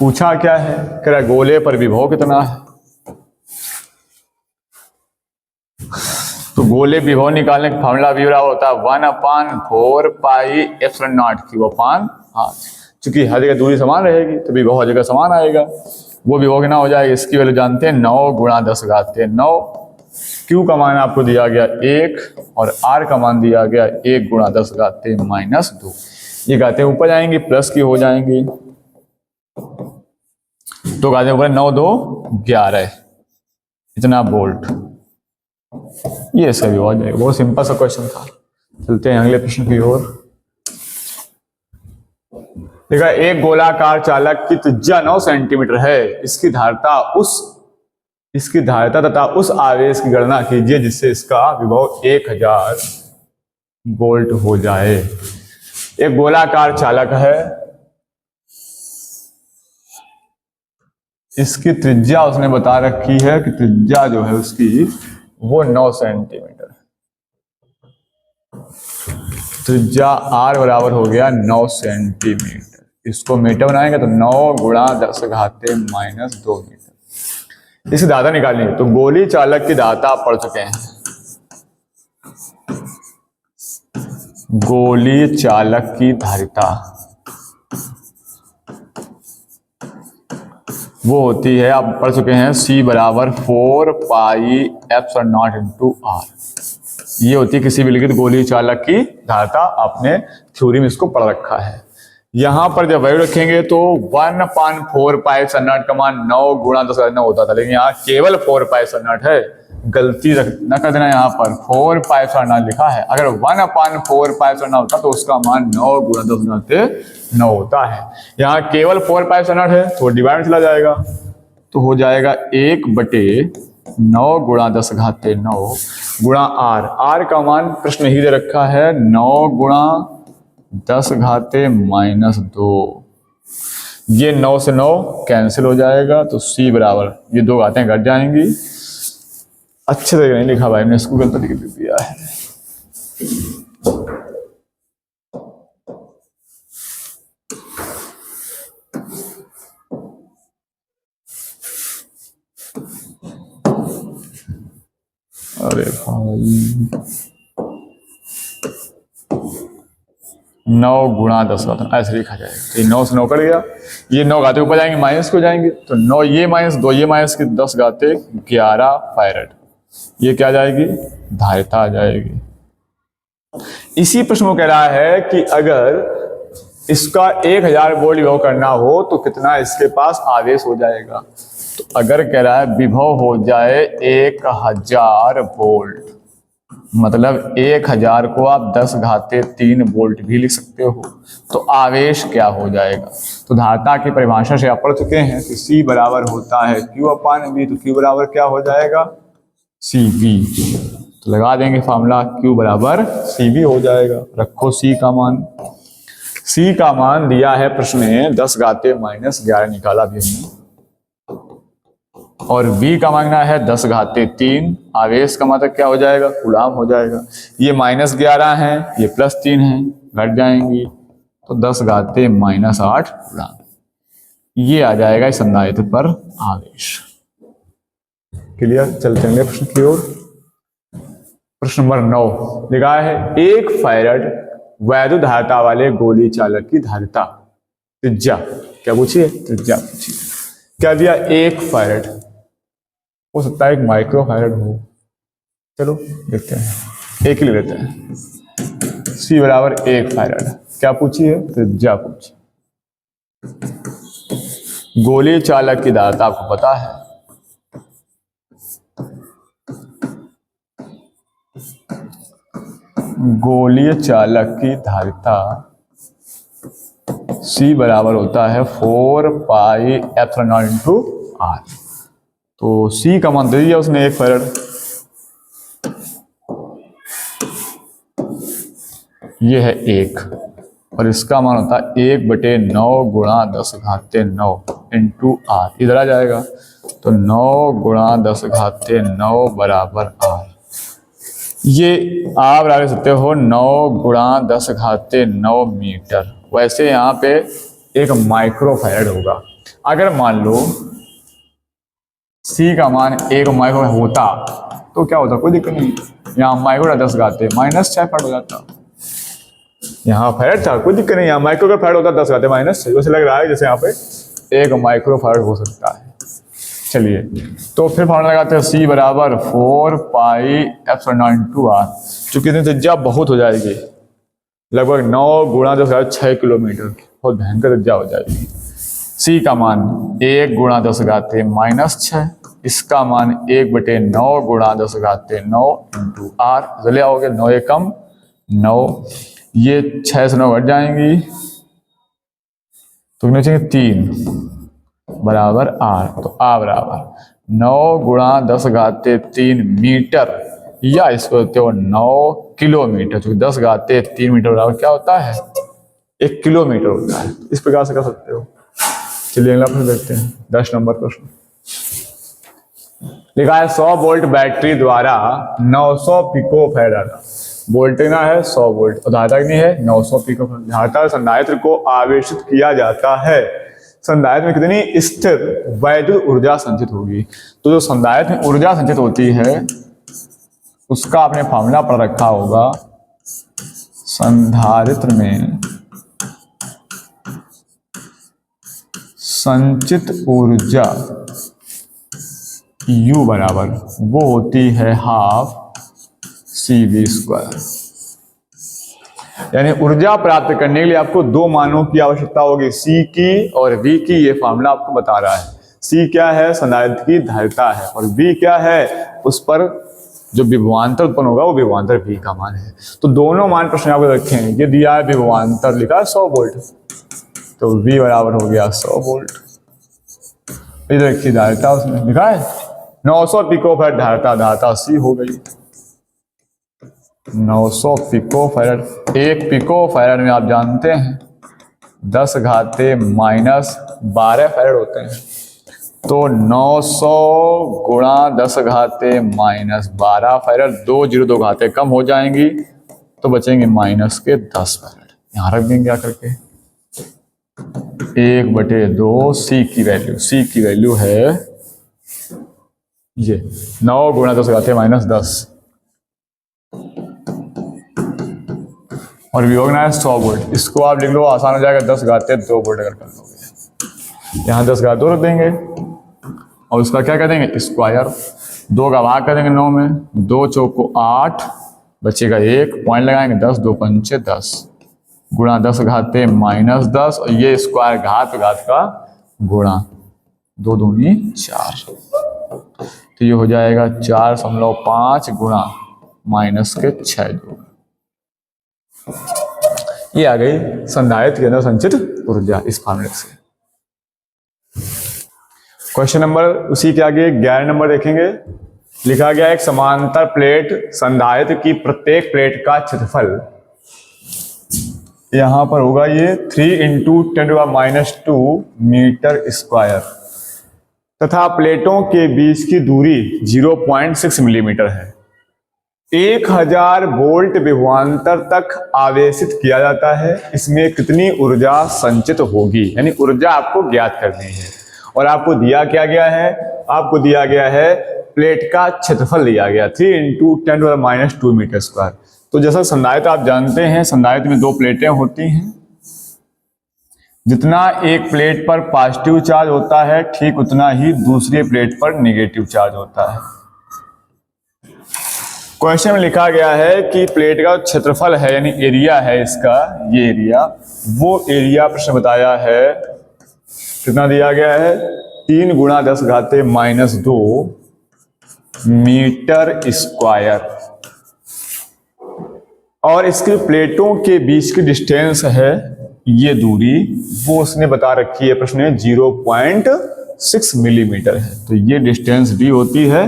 पूछा क्या है, कह रहा गोले पर विभव कितना है। तो गोले विभव निकालने का फॉर्मूला भी बराबर होता है 1/4 पाई ε0 क्यूब/r। चूंकि हर जगह दूरी समान रहेगी तो विभव हर जगह समान आएगा। वो विभव कितना हो जाएगा, इसकी वैल्यू जानते हैं 9 × 10⁻9। Q का मान आपको दिया गया 1 और R का मान दिया गया 1 × 10⁻2। ये कहते हैं ऊपर जाएंगे प्लस की हो जाएंगी, तो कहते हैं ऊपर 9 2 11 इतना वोल्ट, ये इसका विभव आ जाएगा। बहुत सिंपल सा क्वेश्चन था। चलते हैं अगले प्रश्न की ओर। देखा, एक गोलाकार चालक की त्रिज्या 9 सेंटीमीटर है, इसकी धारिता तथा उस आवेश की गणना कीजिए जिससे इसका विभव 1000 वोल्ट हो जाए। एक गोलाकार चालक है, इसकी त्रिज्या उसने बता रखी है कि त्रिज्या जो है उसकी वो 9 सेंटीमीटर। त्रिज्या r बराबर हो गया 9 सेंटीमीटर। इसको मीटर बनाएंगे तो 9 गुणा 10 घाते -2 मीटर। इसकी दाता निकालनी है तो गोली चालक की दाता आप पढ़ चुके हैं। गोली चालक की धारिता वो होती है, आप पढ़ चुके हैं, C बराबर 4 pi epsilon naught into r. ये होती है किसी भी लिखित गोली चालक की धारिता, आपने थ्योरी में इसको पढ़ रखा है। यहां पर जब वैल्यू रखेंगे तो 1/4 पाई एप्सिलॉन नॉट का मान 9 गुणा 10 होता था, लेकिन यहाँ केवल 4 पाई एप्सिलॉन नॉट है, गलती न कर देना। यहाँ पर 4 पाई एप्सिलॉन नॉट लिखा है, अगर 1/4 पाई एप्सिलॉन नॉट होता तो उसका मान 9 गुणा 10 9 होता है। यहाँ केवल 4 पाई एप्सिलॉन नॉट है तो डिवाइड में चला जाएगा, तो हो जाएगा 1/9 गुणा 10 घाते 9 गुणा आर। आर का मान प्रश्न ही दे रखा है 9 गुणा 10 घाते -2। ये 9 से 9 कैंसिल हो जाएगा तो C बराबर, ये 2 घातें घट जाएंगी। अच्छे से नहीं लिखा भाई, मैंने इसको गलत लिख दिया है। अरे भाई 9 गुणा 10 ऐसे लिखा जाएगा। तो ये 9 से 9 कट गया, ये 9 घाते ऊपर जाएंगे माइनस को जाएंगे, तो 9 ये -2 ये माइनस की 10 घाते 11 फैरेड। ये क्या आ जाएगी, धारिता आ जाएगी। इसी प्रश्न को कह रहा है कि अगर इसका 1000 वोल्ट विभव करना हो तो कितना इसके पास आवेश हो जाएगा। तो अगर कह रहा है विभव हो जाए 1000 वोल्ट, मतलब 1000 को आप 10 घाते 3 वोल्ट भी लिख सकते हो, तो आवेश क्या हो जाएगा। तो धारिता की परिभाषा से आप पढ़ चुके हैं कि C बराबर होता है Q/V, तो Q बराबर क्या हो जाएगा, CV। तो लगा देंगे फार्मूला, Q बराबर CV हो जाएगा। रखो C का मान, C का मान दिया है प्रश्न में 10 घाते -11 निकाला भी हमने, और V का मांगना है 10 घाते 3। आवेश का मतलब क्या हो जाएगा, कूलाम हो जाएगा। ये -11 है, ये +3 है, घट जाएंगी तो 10 घाते -8 कूलाम। ये आ जाएगा इस संधारित्र पर आवेश। क्लियर, चलते हैं प्रश्न की ओर। प्रश्न नंबर 9 लिखा है 1 फैराड वैद्युत धारिता वाले गोली चालक की धारिता त्रिज्या क्या पूछिए, त्रिज्या पूछिए। क्या दिया, 1 फैराड, हो सकता है 1 माइक्रो फैराड हो। चलो देखते हैं, एक ही ले लेते हैं। C बराबर 1 फैराड, क्या पूछिए, त्रिज्या पूछिए। गोली चालक की धारिता आपको पता है, गोलीय चालक की धारिता C बराबर होता है 4 pi epsilon naught into r. तो C का मान दे दिया उसने 1 फैराड, ये है 1, और इसका मान होता है 1/9 गुणा 10 घाते 9 इंटू आर। इधर आ जाएगा तो 9 गुणा 10 घाते 9 बराबर आर। ये आप लगा सकते हो 9 गुणा 10 घाते 9 मीटर। वैसे यहाँ पे 1 माइक्रो फैराड होगा। अगर मान लो C का मान 1 माइक्रो होता तो क्या होता, कोई दिक्कत नहीं, यहाँ माइक्रो 10 घाते -6 फैराड हो जाता। यहाँ फैराड था, कोई दिक्कत नहीं, यहाँ माइक्रो का फैराड होता 10 घाते -6। वैसे लग रहा है जैसे यहाँ पे 1 माइक्रो फैराड हो सकता है। चलिए तो फिर फॉर्मूला लगाते हैं, C बराबर 4 pi epsilon naught into r. चूंकि इतनी त्रिज्या बहुत हो जाएगी, लगभग 9 गुणा 10 6 किलोमीटर, बहुत भयंकर त्रिज्या हो जाएगी। C का मान 1 गुणा 10 घाते -6, इसका मान 1/9 गुणा 10 घाते 9 इंटू आर। चले आओगे 9 एकम 9, ये 6 से 9 घट जाएंगी तो कितने चाहिए, 3 बराबर आर। तो आ बराबर 9 गुणा 10 घाते 3 मीटर या इसको देते हो 9 किलोमीटर, जो 10 घाते 3 मीटर बराबर क्या होता है 1 किलोमीटर होता है। इस प्रकार से कर सकते हो। चलिए अगला प्रश्न देखते हैं, 10 नंबर प्रश्न। लिखा है 100 वोल्ट बैटरी द्वारा 900 पिको फैराड, वोल्ट ना है 100 वोल्ट और धारिता कितनी है 900 पिको फैराड। धारिता संधारित्र को आवेशित किया जाता है, संधारित्र में कितनी स्थिर वैद्युत ऊर्जा संचित होगी। तो जो संधारित्र में ऊर्जा संचित होती है उसका आपने फॉर्मूला पढ़ रखा होगा। संधारित्र में संचित ऊर्जा U बराबर वो होती है हाफ CV²। यानी ऊर्जा प्राप्त करने के लिए आपको दो मानों की आवश्यकता होगी, C की और V की। ये फार्मूला आपको बता रहा है। C क्या है संधारित्र की धारिता है और V क्या है उस पर जो विभवांतर उत्पन्न होगा वो विभवांतर V का मान है। तो दोनों मान प्रश्न आपको रखे हैं। ये दिया है विभवांतर, लिखा है 100 वोल्ट, तो V बराबर हो गया 100 वोल्ट। इधर रखी धारिता उसमें लिखा है 900 पिको फैराड धारिता, धारिता C हो गई 900 पिको फैराड। एक पिको फैराड में आप जानते हैं 10 घाते -12 फैराड होते हैं। तो 900 गुणा 10 घाते -12 फैराड, 2 घाते कम हो जाएंगी तो बचेंगे -10 फैराड। यहां रख देंगे आकर के 1/2 C की वैल्यू है ये 9 गुणा 10 घाते -10 और वियोग ना है 100 वोल्ट। इसको आप लिख लो, आसान हो जाएगा 10 घाते 2 वोल्ट अगर कर लोगे। यहाँ 10 घात 2 रख देंगे और उसका क्या कर देंगे स्क्वायर, 2 का भाग कर देंगे 9 में, 2 चौको 8 बचेगा 1, पॉइंट लगाएंगे 10 2 पंचे 10 गुणा 10 घाते -10 और ये स्क्वायर घात का गुणा 2 दूनी 4, तो ये हो जाएगा 4.5 गुणा -6। ये आ गई संधारित्र के अंदर संचित ऊर्जा इस फॉर्मूले से। क्वेश्चन नंबर उसी के आगे 11 नंबर देखेंगे। लिखा गया एक समांतर प्लेट संधारित्र की प्रत्येक प्लेट का क्षेत्रफल यहां पर होगा ये 3 × 10⁻² मीटर स्क्वायर तथा प्लेटों के बीच की दूरी 0.6 मिलीमीटर है। 1000 वोल्ट विभवांतर तक आवेशित किया जाता है। इसमें कितनी ऊर्जा संचित होगी, यानी ऊर्जा आपको ज्ञात करनी है। और आपको दिया क्या गया है, आपको दिया गया है प्लेट का क्षेत्रफल दिया गया 3 × 10⁻² मीटर स्क्वायर। तो जैसा संधारित्र आप जानते हैं, संधारित्र में 2 प्लेटें होती हैं। जितना एक प्लेट पर पॉजिटिव चार्ज होता है ठीक उतना ही दूसरी प्लेट पर नेगेटिव चार्ज होता है। क्वेश्चन में लिखा गया है कि प्लेट का क्षेत्रफल है यानी एरिया है इसका, ये एरिया, वो एरिया प्रश्न बताया है कितना दिया गया है 3 गुणा 10 घाते -2 मीटर स्क्वायर और इसके प्लेटों के बीच की डिस्टेंस है ये दूरी, वो उसने बता रखी है प्रश्न में 0.6 मिलीमीटर है। तो ये डिस्टेंस d होती है।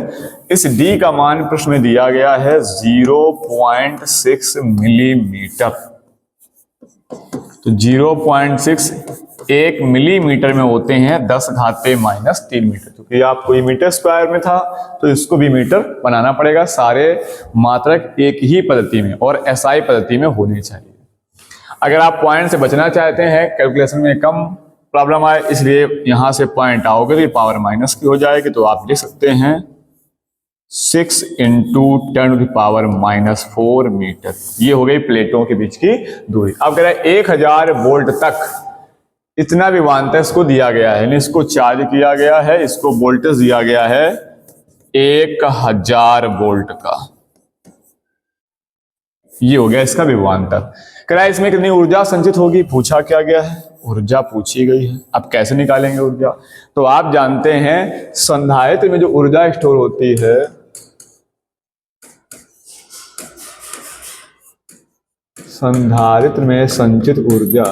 इस d का मान प्रश्न में दिया गया है 0.6 मिलीमीटर। तो 0.6 1 मिलीमीटर में होते हैं 10 घाते -3 मीटर। क्योंकि आपको ये मीटर स्क्वायर में था तो इसको भी मीटर बनाना पड़ेगा। सारे मात्रक एक ही पद्धति में और SI पद्धति में होनी चाहिए। अगर आप पॉइंट से बचना चाहते हैं, कैलकुलेशन में कम प्रॉब्लम आए, इसलिए यहां से पॉइंट आओगे तो ये पावर माइनस की हो जाएगी। तो आप लिख सकते हैं 6 × 10⁻⁴ मीटर। ये हो गई प्लेटों के बीच की दूरी। अब कह रहा है 1000 वोल्ट तक इतना विभवांतर इसको दिया गया है, यानी इसको चार्ज किया गया है, इसको वोल्टेज दिया गया है 1000 वोल्ट का। ये हो गया इसका विभवांतर। कह रहा है इसमें कितनी ऊर्जा संचित होगी, पूछा क्या गया है, ऊर्जा पूछी गई है। अब कैसे निकालेंगे ऊर्जा, तो आप जानते हैं संधारित्र में जो ऊर्जा स्टोर होती है संधारित्र में संचित ऊर्जा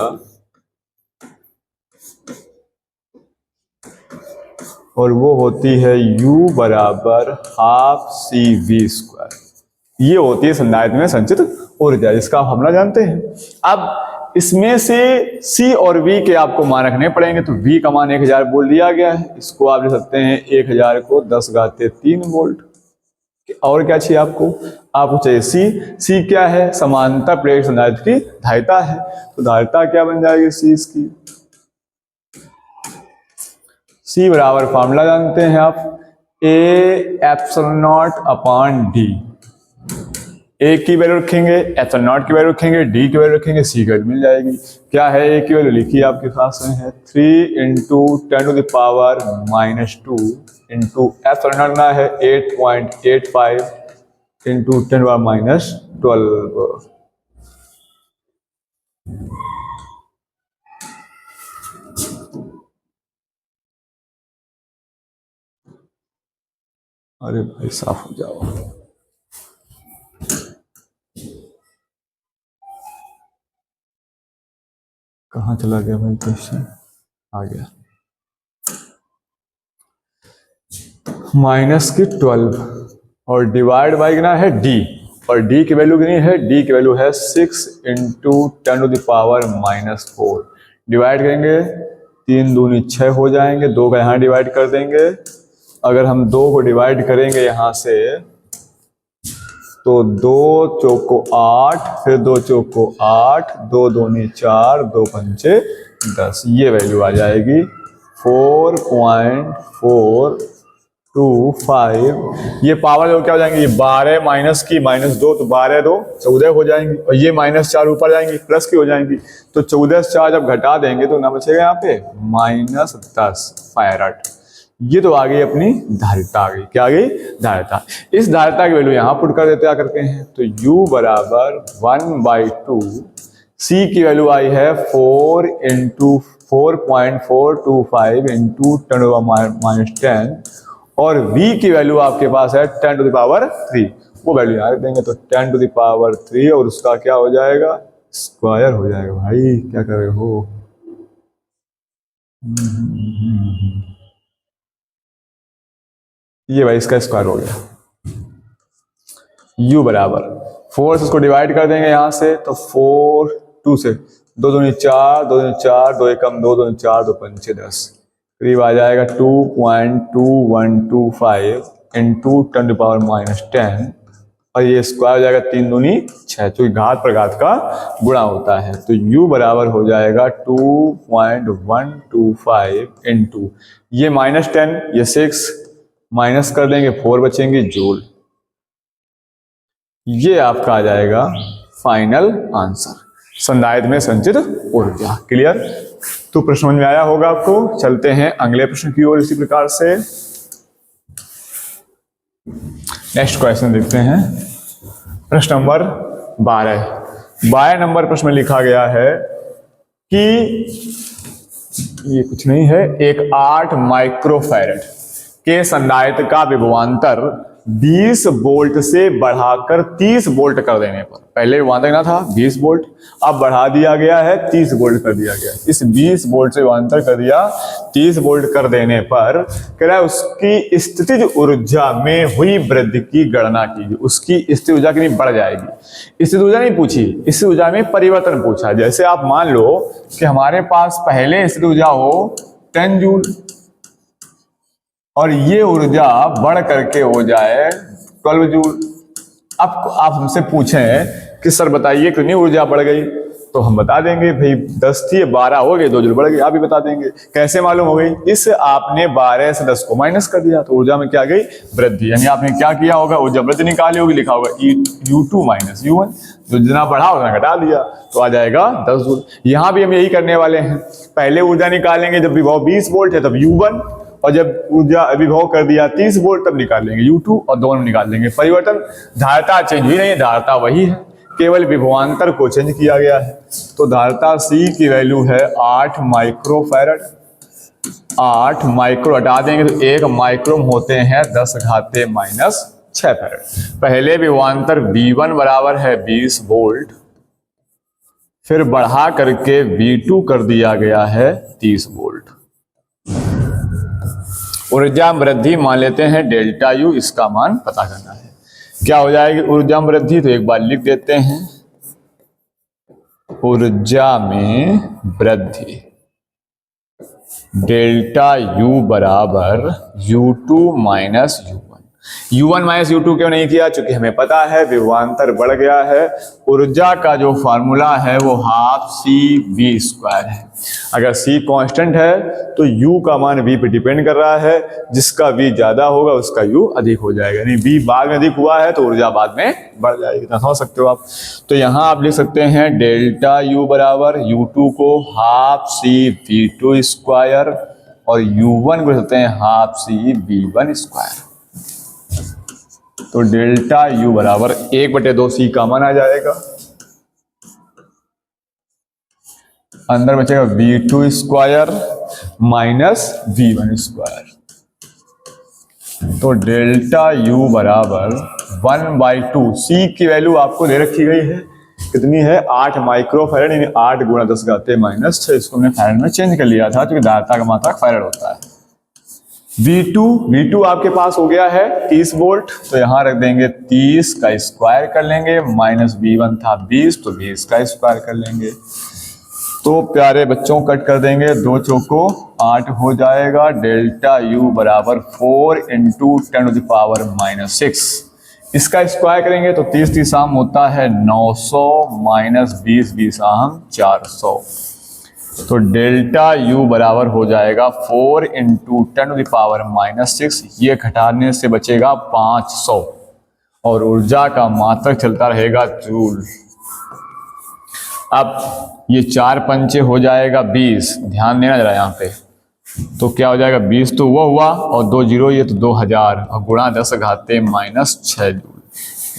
और वो होती है U बराबर ½ CV²। ये होती है संधारित्र में संचित ऊर्जा, जिसका आप फॉर्मूला जानते हैं। अब इसमें से C और V के आपको मान रखने पड़ेंगे। तो V का मान 1000 वोल्ट दिया गया है, इसको आप ले सकते हैं 1000 को 10⁻³ वोल्ट। और क्या चाहिए आपको चाहिए C क्या है, समांतर प्लेट संधारित्र की धारिता है। तो धारिता क्या बन जाएगी C इसकी, C बराबर फॉर्मूला जानते हैं आप, A∁0/d। A की वैल्यू रखेंगे, ε0 की वैल्यू रखेंगे, D की वैल्यू रखेंगे, C की वैल्यू मिल जाएगी। क्या है A की वैल्यू लिखिए आपके पास में है 3 × 10⁻⁻² इंटू ε0 ना है 8.85 × 10⁻⁻12। अरे भाई साफ हो जाओ। कहाँ चला गया भाई क्वेश्चन, आ गया। -12 और डिवाइड बाई कितना है D, और D की वैल्यू कितनी है, D की वैल्यू है 6 × 10⁻⁻4। डिवाइड करेंगे 3 दूनी 6 हो जाएंगे, 2 का यहाँ डिवाइड कर देंगे। अगर हम 2 को डिवाइड करेंगे यहाँ से तो 2 चौको 8, फिर 2 चौको 8, 2 दूनी 4, 2 पंचे 10, ये वैल्यू आ जाएगी 4.425। ये पावर जो क्या हो जाएंगी, 12 माइनस की -2 तो 12 2 14 हो जाएंगी, और ये -4 ऊपर जाएंगी प्लस की हो जाएंगी। तो 14 से 4 जब घटा देंगे तो ना बचेगा यहाँ पे -10 फैराड। ये तो आ गई अपनी धारिता, आ गई क्या, आ गई धारिता। इस धारिता की वैल्यू यहाँ पुट कर देते हैं करके हैं, तो U बराबर 1/2, C की वैल्यू आई है 4 × 4.425 × 10⁻⁻10, और V की वैल्यू आपके पास है 10⁻3। वो वैल्यू यहाँ रख देंगे, तो 10⁻3 और उसका क्या हो जाएगा, स्क्वायर हो जाएगा। भाई क्या कर रहे हो, ये भाई इसका स्क्वायर हो गया। U बराबर 4 से इसको डिवाइड कर देंगे यहाँ से, तो 4 2 से 2 दूनी 4, 2 दूनी 4, 2 एकम 2, 2 दूनी 4, 2 पंचे 10, करीब आ जाएगा 2.2125 × 10⁻⁻10, और ये स्क्वायर हो जाएगा 3 दूनी 6, क्योंकि घात पर घात का गुणा होता है। तो U बराबर हो जाएगा 2.125 × ये -10, ये 6 माइनस कर देंगे 4 बचेंगे जूल। ये आपका आ जाएगा फाइनल आंसर, संधारित्र में संचित ऊर्जा। क्लियर, तो प्रश्न समझ में आया होगा आपको। चलते हैं अगले प्रश्न की ओर इसी प्रकार से। नेक्स्ट क्वेश्चन देखते हैं, प्रश्न नंबर 12 नंबर प्रश्न में लिखा गया है कि ये कुछ नहीं है, एक 8 माइक्रोफैरड के संधारित्र का विभवांतर 20 वोल्ट से बढ़ाकर 30 वोल्ट कर देने पर, पहले विभवांतर कितना था 20 वोल्ट, अब बढ़ा दिया गया है 30 वोल्ट कर दिया गया। इस 20 वोल्ट से विभवांतर कर दिया 30 वोल्ट कर देने पर कह रहा है उसकी स्थितिज ऊर्जा में हुई वृद्धि की गणना कीजिए। उसकी स्थितिज ऊर्जा कितनी बढ़ जाएगी, स्थितिज ऊर्जा नहीं पूछी, स्थितिज ऊर्जा में परिवर्तन पूछा। जैसे आप मान लो कि हमारे पास पहले स्थितिज ऊर्जा हो 10 जूल, और ये ऊर्जा बढ़ करके हो जाए 12 जूल। अब आप हमसे पूछें कि सर बताइए कितनी ऊर्जा बढ़ गई, तो हम बता देंगे भाई 10 थी 12 हो गई, 2 जूल बढ़ गई। आप भी बता देंगे। कैसे मालूम हो गई, इस आपने 12 से 10 को माइनस कर दिया तो ऊर्जा में क्या गई, वृद्धि। यानी आपने क्या किया होगा, ऊर्जा वृद्धि निकाली होगी, लिखा होगा U2 - U1, जो जितना बढ़ा उतना घटा दिया, तो आ जाएगा 10 जूल। यहाँ भी हम यही करने वाले हैं, पहले ऊर्जा निकालेंगे जब विभव 20 वोल्ट है तब U1, और जब ऊर्जा विभव कर दिया 30 वोल्ट तब निकाल लेंगे U2, और दोनों निकाल लेंगे। परिवर्तन, धारिता चेंज हुई नहीं, धारिता वही है, केवल विभवांतर को चेंज किया गया है। तो धारिता C की वैल्यू है 8 माइक्रोफैरड। 8 माइक्रो हटा देंगे तो 1 माइक्रोम होते हैं 10⁻⁻6 फैरड। पहले विभवांतर V1 बराबर है 20 वोल्ट, फिर बढ़ा करके V2 कर दिया गया है 30 वोल्ट। ऊर्जा वृद्धि मान लेते हैं डेल्टा U, इसका मान पता करना है। क्या हो जाएगी ऊर्जा में वृद्धि, तो एक बार लिख देते हैं ऊर्जा में वृद्धि डेल्टा U बराबर U2 minus U1। U1 minus U2 क्यों नहीं किया, क्योंकि हमें पता है विभवांतर बढ़ गया है। ऊर्जा का जो फॉर्मूला है वो हाफ CV² है। अगर C कांस्टेंट है तो U का मान V पे डिपेंड कर रहा है, जिसका V ज्यादा होगा उसका U अधिक हो जाएगा, यानी V बाद में अधिक हुआ है तो ऊर्जा बाद में बढ़ जाएगी। तो समझ सकते हो आप। तो यहां आप लिख सकते हैं डेल्टा U बराबर U2 को हाफ CV² और U1 को लिख सकते हैं हाफ CV²। तो डेल्टा U बराबर 1/2C कॉमन आ जाएगा, अंदर बचेगा V2² माइनस V1²। तो डेल्टा U बराबर 1/2। C की वैल्यू आपको दे रखी गई है, कितनी है 8 माइक्रोफैरड, यानी 8 × 10⁻⁶। इसको हमने फैरड में चेंज कर लिया था क्योंकि धारिता का मात्रक फैरड होता है। V2 आपके पास हो गया है 30 वोल्ट, तो यहां रख देंगे 30 का स्क्वायर कर लेंगे, माइनस V1 था 20 तो 20 का स्क्वायर कर लेंगे। तो प्यारे बच्चों कट कर देंगे, 2 चौको 8 हो जाएगा। डेल्टा U बराबर 4 × 10⁻⁻⁶। इसका स्क्वायर करेंगे तो 30 30 होता है 900 माइनस 20 20 400। तो डेल्टा U बराबर हो जाएगा 4 × 10⁻⁻⁶। ये घटाने से बचेगा 500 और ऊर्जा का मात्रक चलता रहेगा जूल। अब ये 4 पंचे हो जाएगा 20, ध्यान देना जरा यहाँ पे। तो क्या हो जाएगा 20 तो वो हुआ और 2 जीरो ये तो 2000 और गुणा 10⁻⁻6 जूल।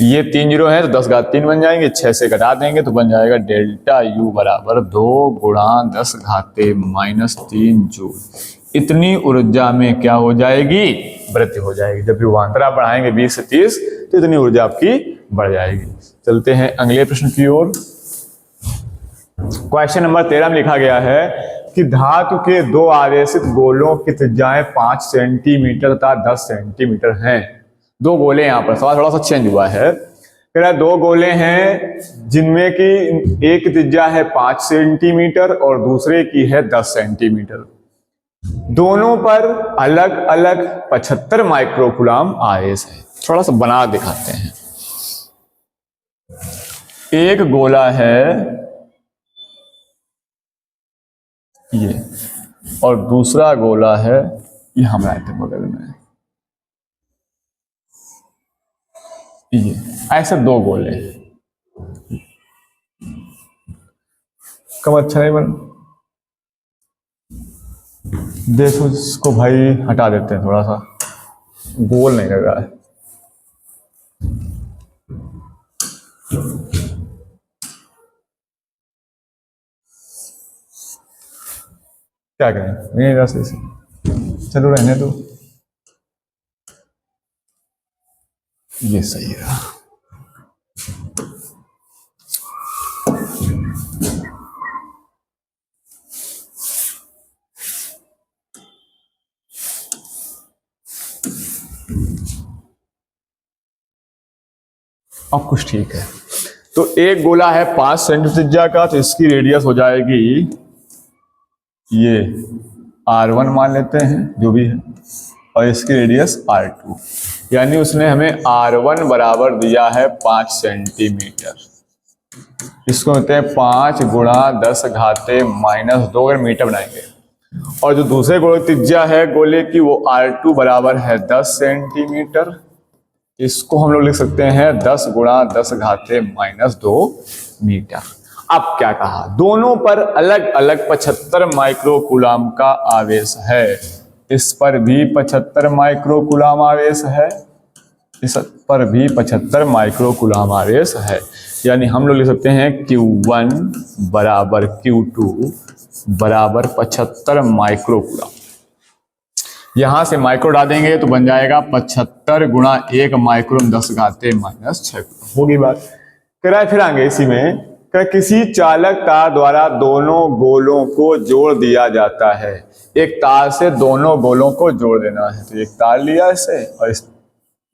ये 3 जीरो है तो 10⁻³ बन जाएंगे, 6 से घटा देंगे तो बन जाएगा डेल्टा U बराबर 2 × 10⁻³ जूल। इतनी ऊर्जा में क्या हो जाएगी, वृद्धि हो जाएगी। जब विभवांतर आप बढ़ाएंगे 20 से 30 तो इतनी ऊर्जा आपकी बढ़ जाएगी। चलते हैं अगले प्रश्न की ओर। क्वेश्चन नंबर 13 में लिखा गया है कि धातु के 2 आवेशित गोलों की त्रिज्याएं 5 सेंटीमीटर तथा 10 सेंटीमीटर हैं। 2 गोले, यहाँ पर सवाल थोड़ा सा चेंज हुआ है। कह रहा है 2 गोले हैं जिनमें की एक त्रिज्या है 5 सेंटीमीटर और दूसरे की है 10 सेंटीमीटर। दोनों पर अलग अलग 75 माइक्रोकूलम आवेश है। थोड़ा सा बना दिखाते हैं। एक गोला है ये और दूसरा गोला है ये हमारे बगल में, ये ऐसे 2 गोले हैं। कम अच्छा नहीं बन, देखो इसको भाई हटा देते हैं, थोड़ा सा गोल नहीं लग रहा है। क्या करें, नहीं रहा सही से, चलो रहने दो, ये सही रहा। अब कुछ ठीक है। तो एक गोला है 5 सेंटीमीटर त्रिज्या का, तो इसकी रेडियस हो जाएगी ये R1 मान लेते हैं जो भी है, और इसकी रेडियस R2, यानी उसने हमें R1 बराबर दिया है 5 सेंटीमीटर। इसको कहते हैं 5 × 10⁻⁻2 अगर मीटर बनाएंगे। और जो दूसरे गोले की त्रिज्या है गोले की वो R2 बराबर है 10 सेंटीमीटर। इसको हम लोग लिख सकते हैं 10 × 10⁻⁻2 मीटर। अब क्या कहा, दोनों पर अलग अलग 75 माइक्रोकूलम का आवेश है। इस पर भी 75 माइक्रोकूलम आवेश है, इस पर भी 75 माइक्रोकूलम आवेश है। यानी हम लोग लिख सकते हैं Q1 बराबर Q2 बराबर 75 माइक्रोकूलम। यहां से माइक्रो डाल देंगे तो बन जाएगा 75 × 1 माइक्रोन 10⁻⁻6 होगी बात। कह रहा है फिर आगे इसी में, किसी चालक तार द्वारा दोनों गोलों को जोड़ दिया जाता है। एक तार से दोनों गोलों को जोड़ देना है, तो एक तार लिया इसे और इस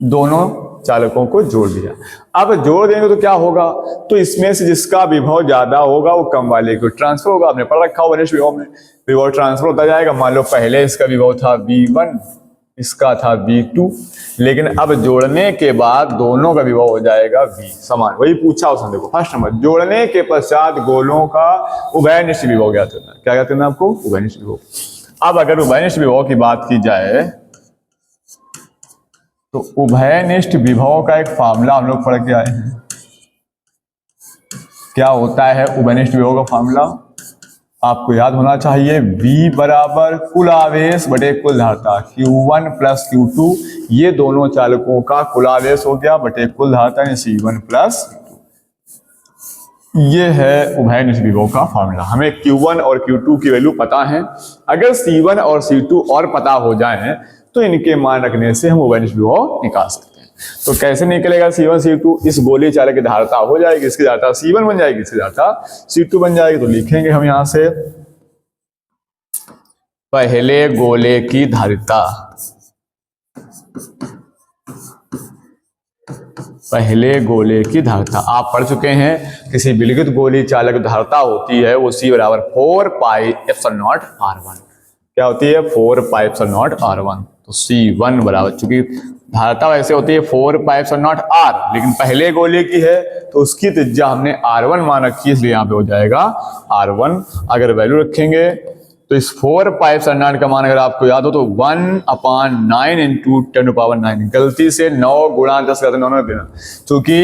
दोनों चालकों को जोड़ दिया। अब जोड़ देंगे तो क्या होगा, तो इसमें से जिसका विभव ज्यादा होगा वो कम वाले को ट्रांसफर होगा। आपने पढ़ रखा होगा अनिष्ट विभव में, विभव ट्रांसफर होता जाएगा। मान लो पहले इसका विभव था V1, इसका था V2, लेकिन अब जोड़ने के बाद दोनों का विभव हो जाएगा V समान। वही पूछा उसने, देखो फर्स्ट नंबर, जोड़ने के पश्चात गोलों का उभयनिष्ठ विभव ज्ञात करना। क्या कहते हैं आपको, उभयनिष्ठ विभव। अब अगर उभयनिष्ठ विभव की बात की जाए तो उभयनिष्ठ विभव का एक फॉर्मूला हम लोग पढ़ के आए हैं। क्या होता है उभयनिष्ठ विभव का फॉर्मूला, आपको याद होना चाहिए। V बराबर कुल आवेश बटे कुल धारिता, Q1 प्लस Q2, ये दोनों चालकों का कुल आवेश हो गया बटे कुल धारिता C1 प्लस Q2। ये है उभयनिष्ठ विभव का फॉर्मूला। हमें Q1 और Q2 की वैल्यू पता है। अगर C1 और C2 और पता हो जाए तो इनके मान रखने से हम उभयनिष्ठ विभव निकाल सकते हैं। तो कैसे निकलेगा C1 C2, इस गोले चालक की धारिता हो जाएगी, इसकी धारिता C1 बन जाएगी, इसकी धारिता C2 बन जाएगी। तो लिखेंगे हम यहां से पहले गोले की धारिता, पहले गोले की धारिता आप पढ़ चुके हैं, किसी विलगित गोली चालक धारिता होती है वो C बराबर 4 पाई एप्सिलॉन नॉट R1। क्या होती है, 4 पाई एप्सिलॉन नॉट R1। तो C1 बराबर, चूंकि धारिता वैसे होती है 4 पाई एप्सिलॉन नॉट R, लेकिन पहले गोले की है तो उसकी त्रिज्या हमने R1 मान रखी है, इसलिए यहाँ पे हो जाएगा R1। अगर वैल्यू रखेंगे तो इस 4 पाई एप्सिलॉन नॉट का मान अगर आपको याद हो तो 1/9 इंटू 10⁹, गलती से 9 गुणा 10 का 9 देना, क्योंकि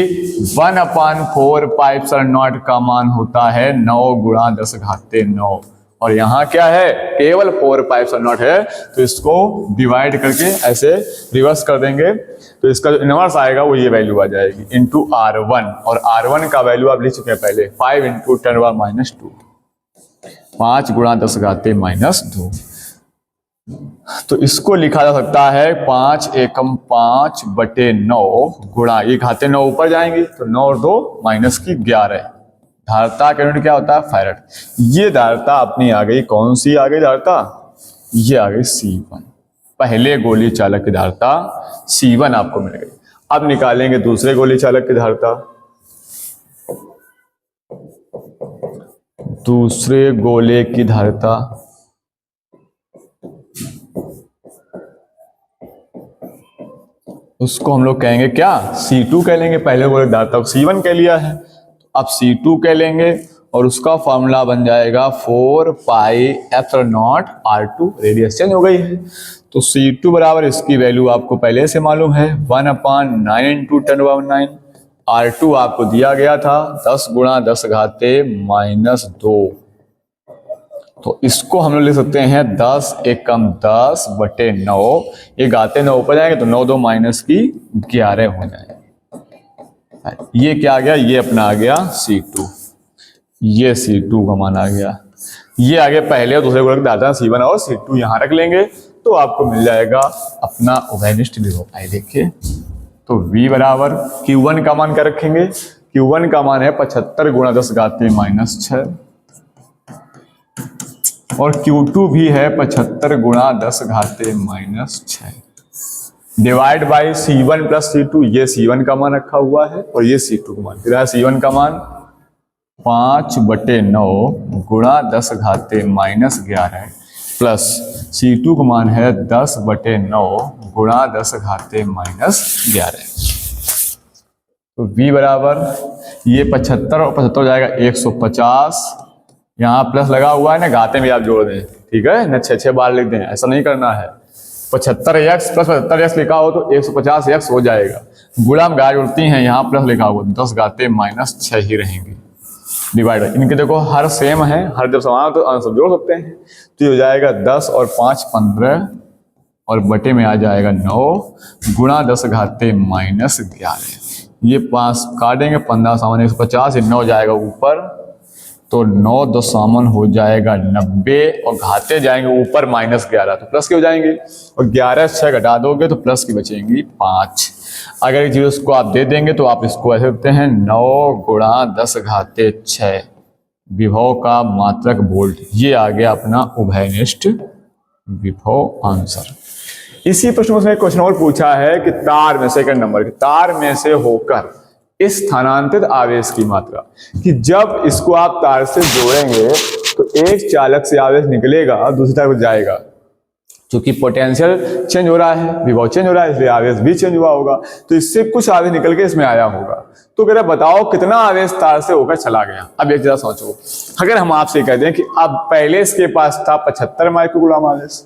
1/4 पाई एप्सिलॉन नॉट का मान होता है 9 गुणा 10⁹, और यहाँ क्या है, केवल 4 पाई एप्सिलॉन नॉट है। तो इसको डिवाइड करके ऐसे रिवर्स कर देंगे तो इसका जो इनवर्स आएगा वो ये वैल्यू आ जाएगी इंटू R1, और R1 का वैल्यू आप लिख चुके हैं पहले 5 इंटू 10⁻², 5 गुणा 10⁻²। तो इसको लिखा जा सकता है 5 एकम 5 बटे 9 गुणा, ये घाते 9 ऊपर जाएंगे तो 9 और 2 -11। धारिता का यूनिट क्या होता है, फैरड। ये धारिता अपनी आ गई, कौन सी आ गई धारिता, ये आ गई C1। पहले गोली चालक की धारिता C1 आपको मिल गई। अब निकालेंगे दूसरे गोली चालक की धारिता। दूसरे गोले की धारिता उसको हम लोग कहेंगे क्या, C2 कह लेंगे। पहले गोले की धारिता को C1 कह लिया है, अब C2 कह लेंगे और उसका फॉर्मूला बन जाएगा 4 pi epsilon not R2। Radius change हो गई है तो C2 बराबर, इसकी वैल्यू आपको पहले से मालूम है 1/9 इंटू 10⁻⁹। R2 आपको दिया गया था 10 गुणा 10⁻²। तो इसको हम लोग लिख सकते हैं 10 एकम 10 बटे 9, ये घाते 9 ऊपर जाएंगे तो 9 2 -11 हो जाएगा। ये क्या आ गया, ये अपना आ गया C2, ये C2 का मान आ गया। ये आगे पहले और दूसरे गोले की धारिता C1 और C2 यहां रख लेंगे तो आपको मिल जाएगा अपना उभयनिष्ठ विभव। आइए देखिए, तो V बराबर Q1 का मान क्या रखेंगे, Q1 का मान है 75 गुणा 10⁻⁻6, और Q2 भी है 75 गुणा 10⁻⁻6 divide by C1 plus C2। ये C1 का मान रखा हुआ है और ये C2 का मान, फिर C1 का मान 5 बटे 9 गुणा 10⁻11 प्लस C2 का मान है 10 बटे 9 गुणा 10⁻11। तो V बराबर ये 75 और 75 हो जाएगा 150, यहाँ प्लस लगा हुआ है ना, घाते में आप जोड़ दें, ठीक है ना, 6 बार लिख दें, ऐसा नहीं करना है। 75x प्लस 75x लिखा हो तो 150x हो जाएगा, गुणा में गाय उड़ती हैं, यहाँ प्लस लिखा हुआ 10⁻6 ही रहेंगे डिवाइड। इनके देखो हर सेम है, हर जब समान तो आंसर जोड़ सकते हैं। तो ये हो जाएगा 10 और 5 15 और बटे में आ जाएगा 9 गुणा 10⁻11। ये 5 काटेंगे, 15 सामान 150, 9 जाएगा ऊपर तो 9 2 सामान हो जाएगा 90, और घाते जाएंगे ऊपर -11 तो प्लस के हो जाएंगे, और 11 6 घटा दोगे तो प्लस की बचेंगी 5। अगर एक चीज को आप दे देंगे तो आप इसको ऐसे लिखते हैं 9 गुणा 10⁻6 विभव का मात्रक वोल्ट। ये आ गया अपना उभयनिष्ठ विभव आंसर। इसी प्रश्न में उसने क्वेश्चन और पूछा है कि तार में, सेकंड नंबर के, तार में से होकर इस स्थानांतरित आवेश की मात्रा, कि जब इसको आप तार से जोड़ेंगे तो एक चालक से आवेश निकलेगा, दूसरी तरफ जाएगा। क्योंकि पोटेंशियल चेंज हो रहा है, विभव चेंज हो रहा है, इसलिए आवेश भी चेंज हुआ होगा। तो इससे कुछ आवेश निकल के इसमें आया होगा। तो कह रहे बताओ कितना आवेश तार से होकर चला गया। अब एक जरा सोचो, अगर हम आपसे कहते हैं कि अब पहले इसके पास था 75 माइक्रोकूलम आवेश,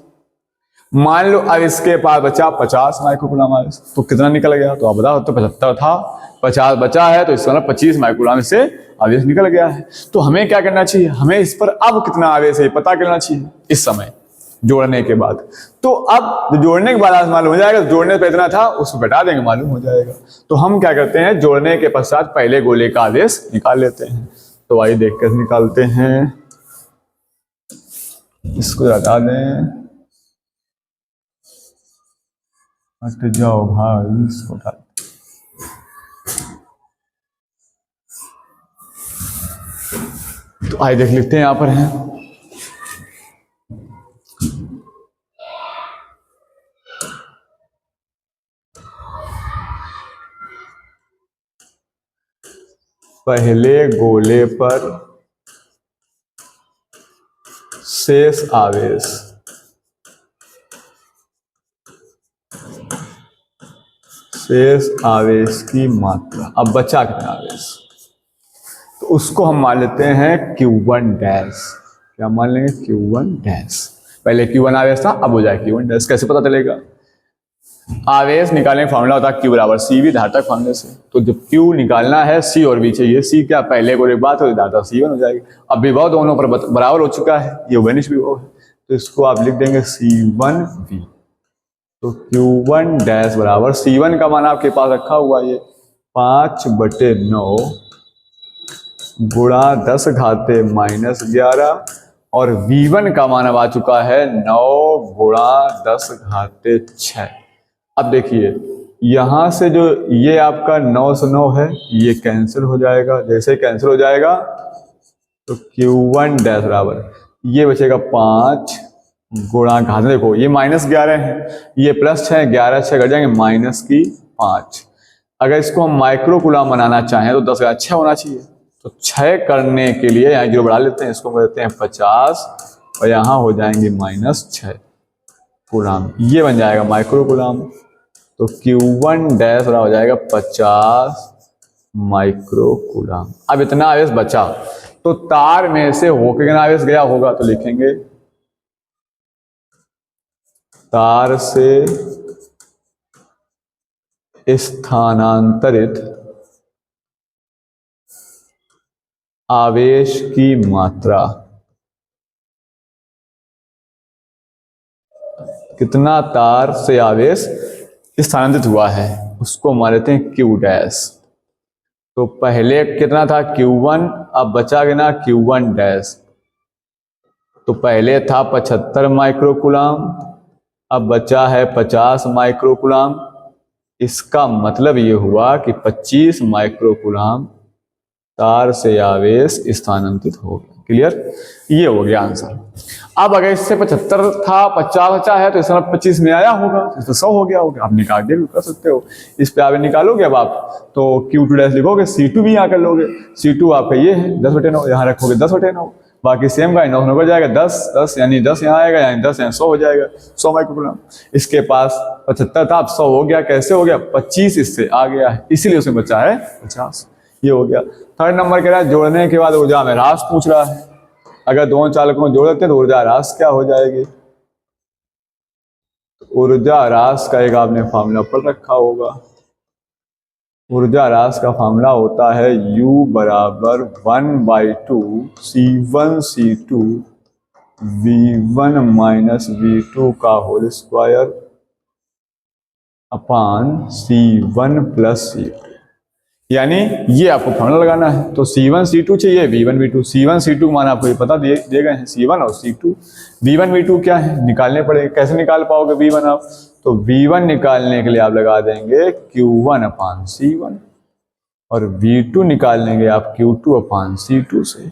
मान लो अब इसके पास बचा 50 माइक्रोकूलम आवेश, तो कितना निकल गया? तो आप बताओ, तो 75 था, 50 बचा है, तो इसका 25 माइक्रोकूलम से आवेश निकल गया है। तो हमें क्या करना चाहिए? हमें इस पर अब कितना आवेश है पता करना चाहिए इस समय जोड़ने के बाद। तो अब जोड़ने के बाद मालूम हो जाएगा, जोड़ने पर इतना था उसको घटा देंगे, मालूम हो जाएगा। तो हम क्या करते हैं, जोड़ने के पश्चात पहले गोले का आवेश निकाल लेते हैं। तो आइए देख कर निकालते हैं, इसको हटा दें, हट जाओ भाई, इसको हटा। तो आइए देख लेते हैं, यहां पर है पहले गोले पर शेष आवेश, शेष आवेश की मात्रा। अब बचा कितना आवेश, तो उसको हम मान लेते हैं Q1 डैश। क्या मान लेंगे? Q1 dash. पहले Q1 आवेश था, अब हो जाए Q1 डैश। कैसे पता चलेगा? आवेश निकालने का फॉर्मूला होता है Q बराबर CV धातक फॉर्मूले से। तो जब Q निकालना है, C और V चाहिए। C क्या पहले गोले की बात हो, धातक C1 हो जाएगी। अब विभव दोनों पर बराबर हो चुका है, ये उभयनिष्ठ विभव है, तो इसको आप लिख देंगे C1V। तो Q1 डैश बराबर C1 का मान आपके पास रखा हुआ ये 5/9 गुणा 10 घाते -11, और V1 का मान अब आ चुका है 9 गुणा 10 घाते 6। अब देखिए यहां से जो ये आपका 9 से 9 है, ये कैंसिल हो जाएगा। जैसे कैंसिल हो जाएगा तो Q1 डैश बराबर ये बचेगा 5 गुणा घात, देखो ये -11 है, ये +6, 11 6 कट जाएंगे, -5। अगर इसको हम माइक्रोकूलम बनाना चाहें तो 10 का 6 होना चाहिए। तो 6 करने के लिए यहाँ 0 बढ़ा लेते हैं, इसको करते हैं 50, और यहाँ हो जाएंगे -6 कूलम, ये बन जाएगा माइक्रोकूलम। तो Q1 डैश हो जाएगा 50 माइक्रोकूलम। अब इतना आवेश बचा, तो तार में से होकर कितना आवेश गया होगा, तो लिखेंगे तार से स्थानांतरित आवेश की मात्रा। कितना तार से आवेश स्थानांतरित हुआ है उसको मान लेते हैं Q डैश। तो पहले कितना था Q1, अब बचा कितना Q1 डैश। तो पहले था 75 माइक्रोकूलम, अब बचा है 50 माइक्रोकूलम। इसका मतलब ये हुआ कि 25 माइक्रोकूलम तार से आवेश स्थानांतरित हो गया। क्लियर? ये हो गया आंसर। अब अगर इससे 75 था, 50 बचा है, तो इसमें 25 में आया होगा, तो 100 हो गया होगा। आप निकाल के कर सकते हो, इस पे आवेश निकालोगे अब आप, तो Q2 डैश लिखोगे, C2 भी यहाँ कर लोगे। C2 आपका ये है 10/9, यहाँ रखोगे 10/9, बाकी सेम का 9 हो जाएगा, 10 यानी 10 यहाँ आएगा, यानी 10 यहाँ 100 हो जाएगा, 100 माइक्रोकूलम। इसके पास 75 था, अब 100 हो गया। कैसे हो गया? 25 इससे आ गया है, इसीलिए उसमें बचा है 50। ये हो गया। थर्ड नंबर कह रहा है जोड़ने के बाद ऊर्जा में ह्रास पूछ रहा है। अगर दोनों चालकों को जोड़ देते हैं तो ऊर्जा ह्रास क्या हो जाएगी? ऊर्जा ह्रास का एक आपने फॉर्मूला पढ़ रखा होगा। ऊर्जा ह्रास का फॉर्मूला होता है U बराबर 1/2 C1 V1 माइनस V2 का whole square upon C1 plus C2। यानी ये आपको फॉर्मूला लगाना है। तो C1 C2 चाहिए, V1 V2। C1 C2 मान आपको ये पता दिए गए हैं, C1 और C2। V1 V2 क्या है निकालने पड़ेंगे। कैसे निकाल पाओगे V1 आप? तो V1 निकालने के लिए आप लगा देंगे Q1 अपान C1, और V2 निकालेंगे आप Q2 अपान C2 से।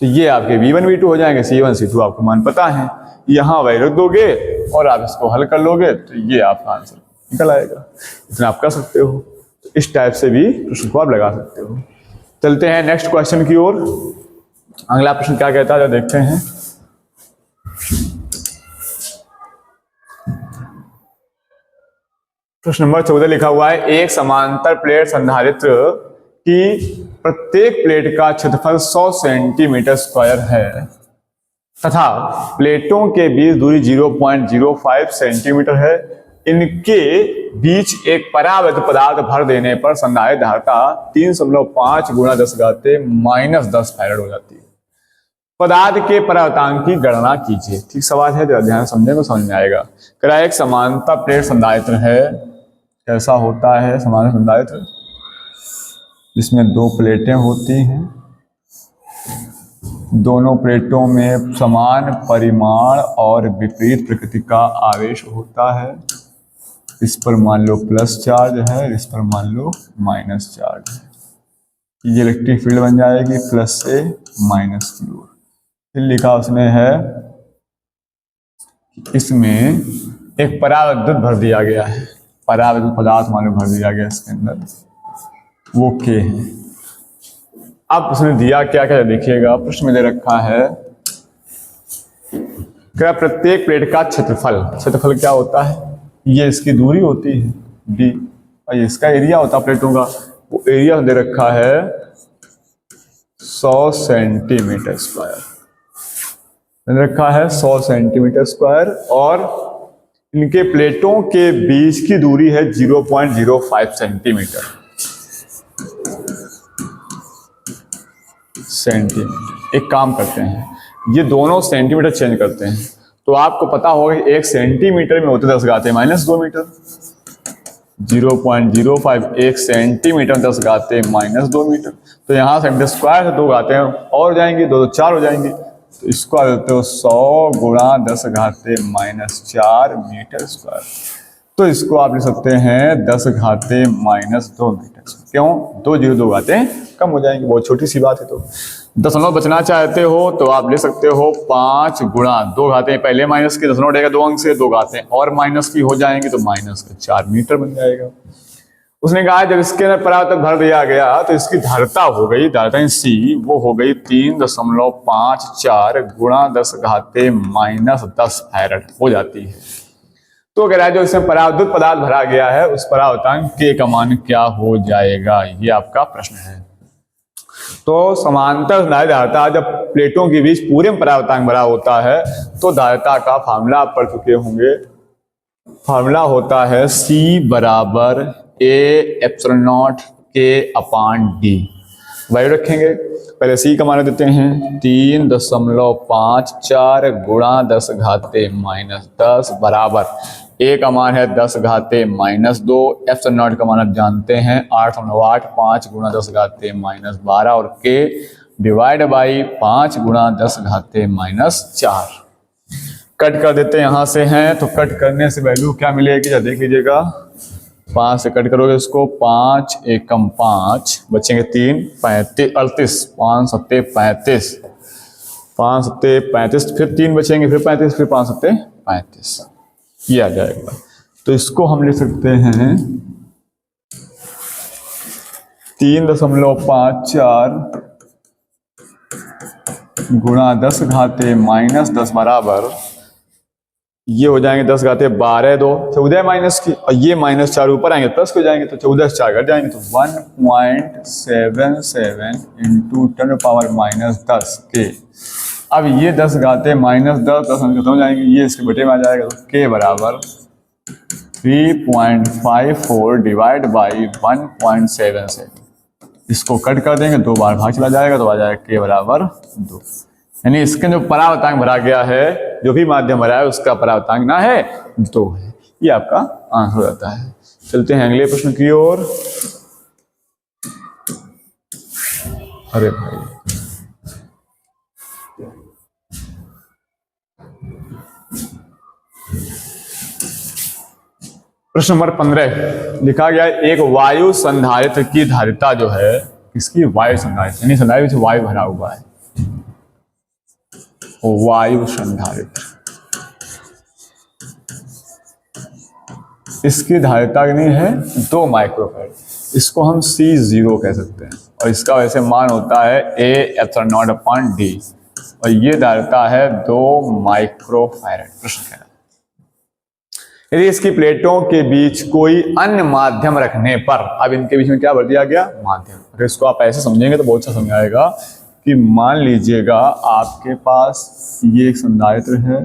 तो ये आपके V1 V2 हो जाएंगे, C1 C2 आपको मान पता है, यहाँ वैल्यू रख दोगे और आप इसको हल कर लोगे तो ये आपका आंसर निकल आएगा। इतना आप कर सकते हो। तो इस टाइप से भी प्रश्न को आप लगा सकते हो। चलते हैं नेक्स्ट क्वेश्चन की ओर। अगला प्रश्न क्या कहता है जो देखते हैं। प्रश्न नंबर 14 लिखा हुआ है, एक समांतर प्लेट संधारित्र की प्रत्येक प्लेट का क्षेत्रफल 100 सेंटीमीटर स्क्वायर है तथा प्लेटों के बीच दूरी 0.05 सेंटीमीटर है। इनके बीच एक परावृत्त पदार्थ भर देने पर संधारित्र धारिता 3.5 गुणा 10⁻⁻10 फैराड हो जाती है। पदार्थ के परावर्तांक की गणना कीजिए। ठीक सवाल है, जरा ध्यान समझने को समझ में आएगा। कह एक समांतर प्लेट संधारित्र है। कैसा होता है समांतर संधारित्र? जिसमें दो प्लेटें होती हैं, दोनों प्लेटों में समान परिमाण और विपरीत प्रकृति का आवेश होता है। इस पर मान लो प्लस चार्ज है, इस पर मान लो माइनस चार्ज है। ये इलेक्ट्रिक फील्ड बन जाएगी प्लस से माइनस की ओर। फिर लिखा उसने है इसमें एक पराविद्युत भर दिया गया है, पराविद्युत पदार्थ मान लो भर दिया गया इसके अंदर, वो के है। अब उसने दिया क्या क्या देखिएगा, प्रश्न में दे रखा है क्या प्रत्येक प्लेट का क्षेत्रफल, क्षेत्रफल क्या होता है? ये इसकी दूरी होती है d और इसका एरिया होता है प्लेटों का। वो एरिया दे रखा है 100 सेंटीमीटर स्क्वायर, दे रखा है 100 सेंटीमीटर स्क्वायर और इनके प्लेटों के बीच की दूरी है 0.05 सेंटीमीटर। एक काम करते हैं, ये दोनों सेंटीमीटर चेंज करते हैं तो आपको पता होगा कि 1 सेंटीमीटर में होते 10⁻⁻2 मीटर। 0.05 1 centimetre 10⁻⁻2 metre. तो यहाँ सेंटीमीटर स्क्वायर से 2 घातें और जाएंगी, 2 4 हो जाएंगी। तो इसको देते हो 100 गुणा 10⁻⁻4 मीटर स्क्वायर। तो इसको आप लिख सकते हैं 10⁻⁻2 मीटर। क्यों? 2 0 2 घातें कम हो जाएंगी, बहुत छोटी सी बात है। तो दशमलव बचना चाहते हो तो आप ले सकते हो 5 गुणा 2 घातें पहले माइनस की, दशमलव उठेगा 2 अंक से, 2 घातें और माइनस की हो जाएंगी तो -4 मीटर बन जाएगा। उसने कहा जब इसके अंदर परावर्तक भर दिया गया तो इसकी धारिता हो गई, धारिता सी वो हो गई 3.54 गुणा 10⁻⁻10 फैराड हो जाती है। तो कह रहा है जो इसमें परावर्तित पदार्थ भरा गया है उस परावर्तांक के का मान क्या हो जाएगा, ये आपका प्रश्न है। तो समांतर धारिता जब प्लेटों के बीच पूरे में परावर्तांक भरा होता है तो धारिता का फार्मूला आप पढ़ चुके होंगे। फार्मूला होता है C बराबर A∁0 K/D। वैल्यू रखेंगे, पहले C का मान देते हैं 3.54 गुणा 10⁻⁻10 बराबर A का मान है 10⁻⁻2, एप्सिलॉन का मान आप जानते हैं 8.85 गुणा 10⁻⁻12 और K डिवाइड बाई 5 गुणा 10⁻⁻4। कट कर देते हैं यहाँ से हैं तो कट करने से वैल्यू क्या मिलेगी जरा देख लीजिएगा। 5 से कट करोगे इसको, 5 एकम 5 बचेंगे 3 35 38 5 7 35 5 7 35 फिर 3 बचेंगे फिर 35 फिर 5 7 35 ये आ जाएगा। तो इसको हम लिख सकते हैं 3.54 गुणा 10⁻⁻10 बराबर ये हो जाएंगे 10⁻12 2 14 माइनस की और ये -4 ऊपर आएंगे प्लस हो जाएंगे तो 14 से 4 घट जाएंगे तो 1.77 इंटू 10⁻⁻10 के। अब ये 10⁻⁻10 खत्म हो जाएंगे, ये इसके बटे में आ जाएगा तो के बराबर 3.54 डिवाइड बाई 1.77। इसको कट कर देंगे, 2 बार भाग चला जाएगा तो आ जाएगा के बराबर 2। यानी इसके जो परावर्तांक भरा गया है, जो भी माध्यम भरा है उसका परावर्तांक ना है 2 है। ये आपका आंसर हो जाता है। चलते हैं अगले प्रश्न की ओर। अरे भाई प्रश्न नंबर 15 लिखा गया है एक वायु संधारित्र की धारिता जो है, किसकी? वायु संधारित्र, यानी संधारित्र वायु भरा हुआ है। वायु संधारित्र, इसकी धारिता कितनी है 2 माइक्रोफैराड, इसको हम C0 कह सकते हैं और इसका वैसे मान होता है A epsilon not upon D और ये धारिता है 2 माइक्रोफैराड। प्रश्न कह रहा है यदि इसकी प्लेटों के बीच कोई अन्य माध्यम रखने पर, अब इनके बीच में क्या भर दिया गया माध्यम। अगर इसको आप ऐसे समझेंगे तो बहुत अच्छा समझ आएगा कि मान लीजिएगा आपके पास ये एक संधारित्र है,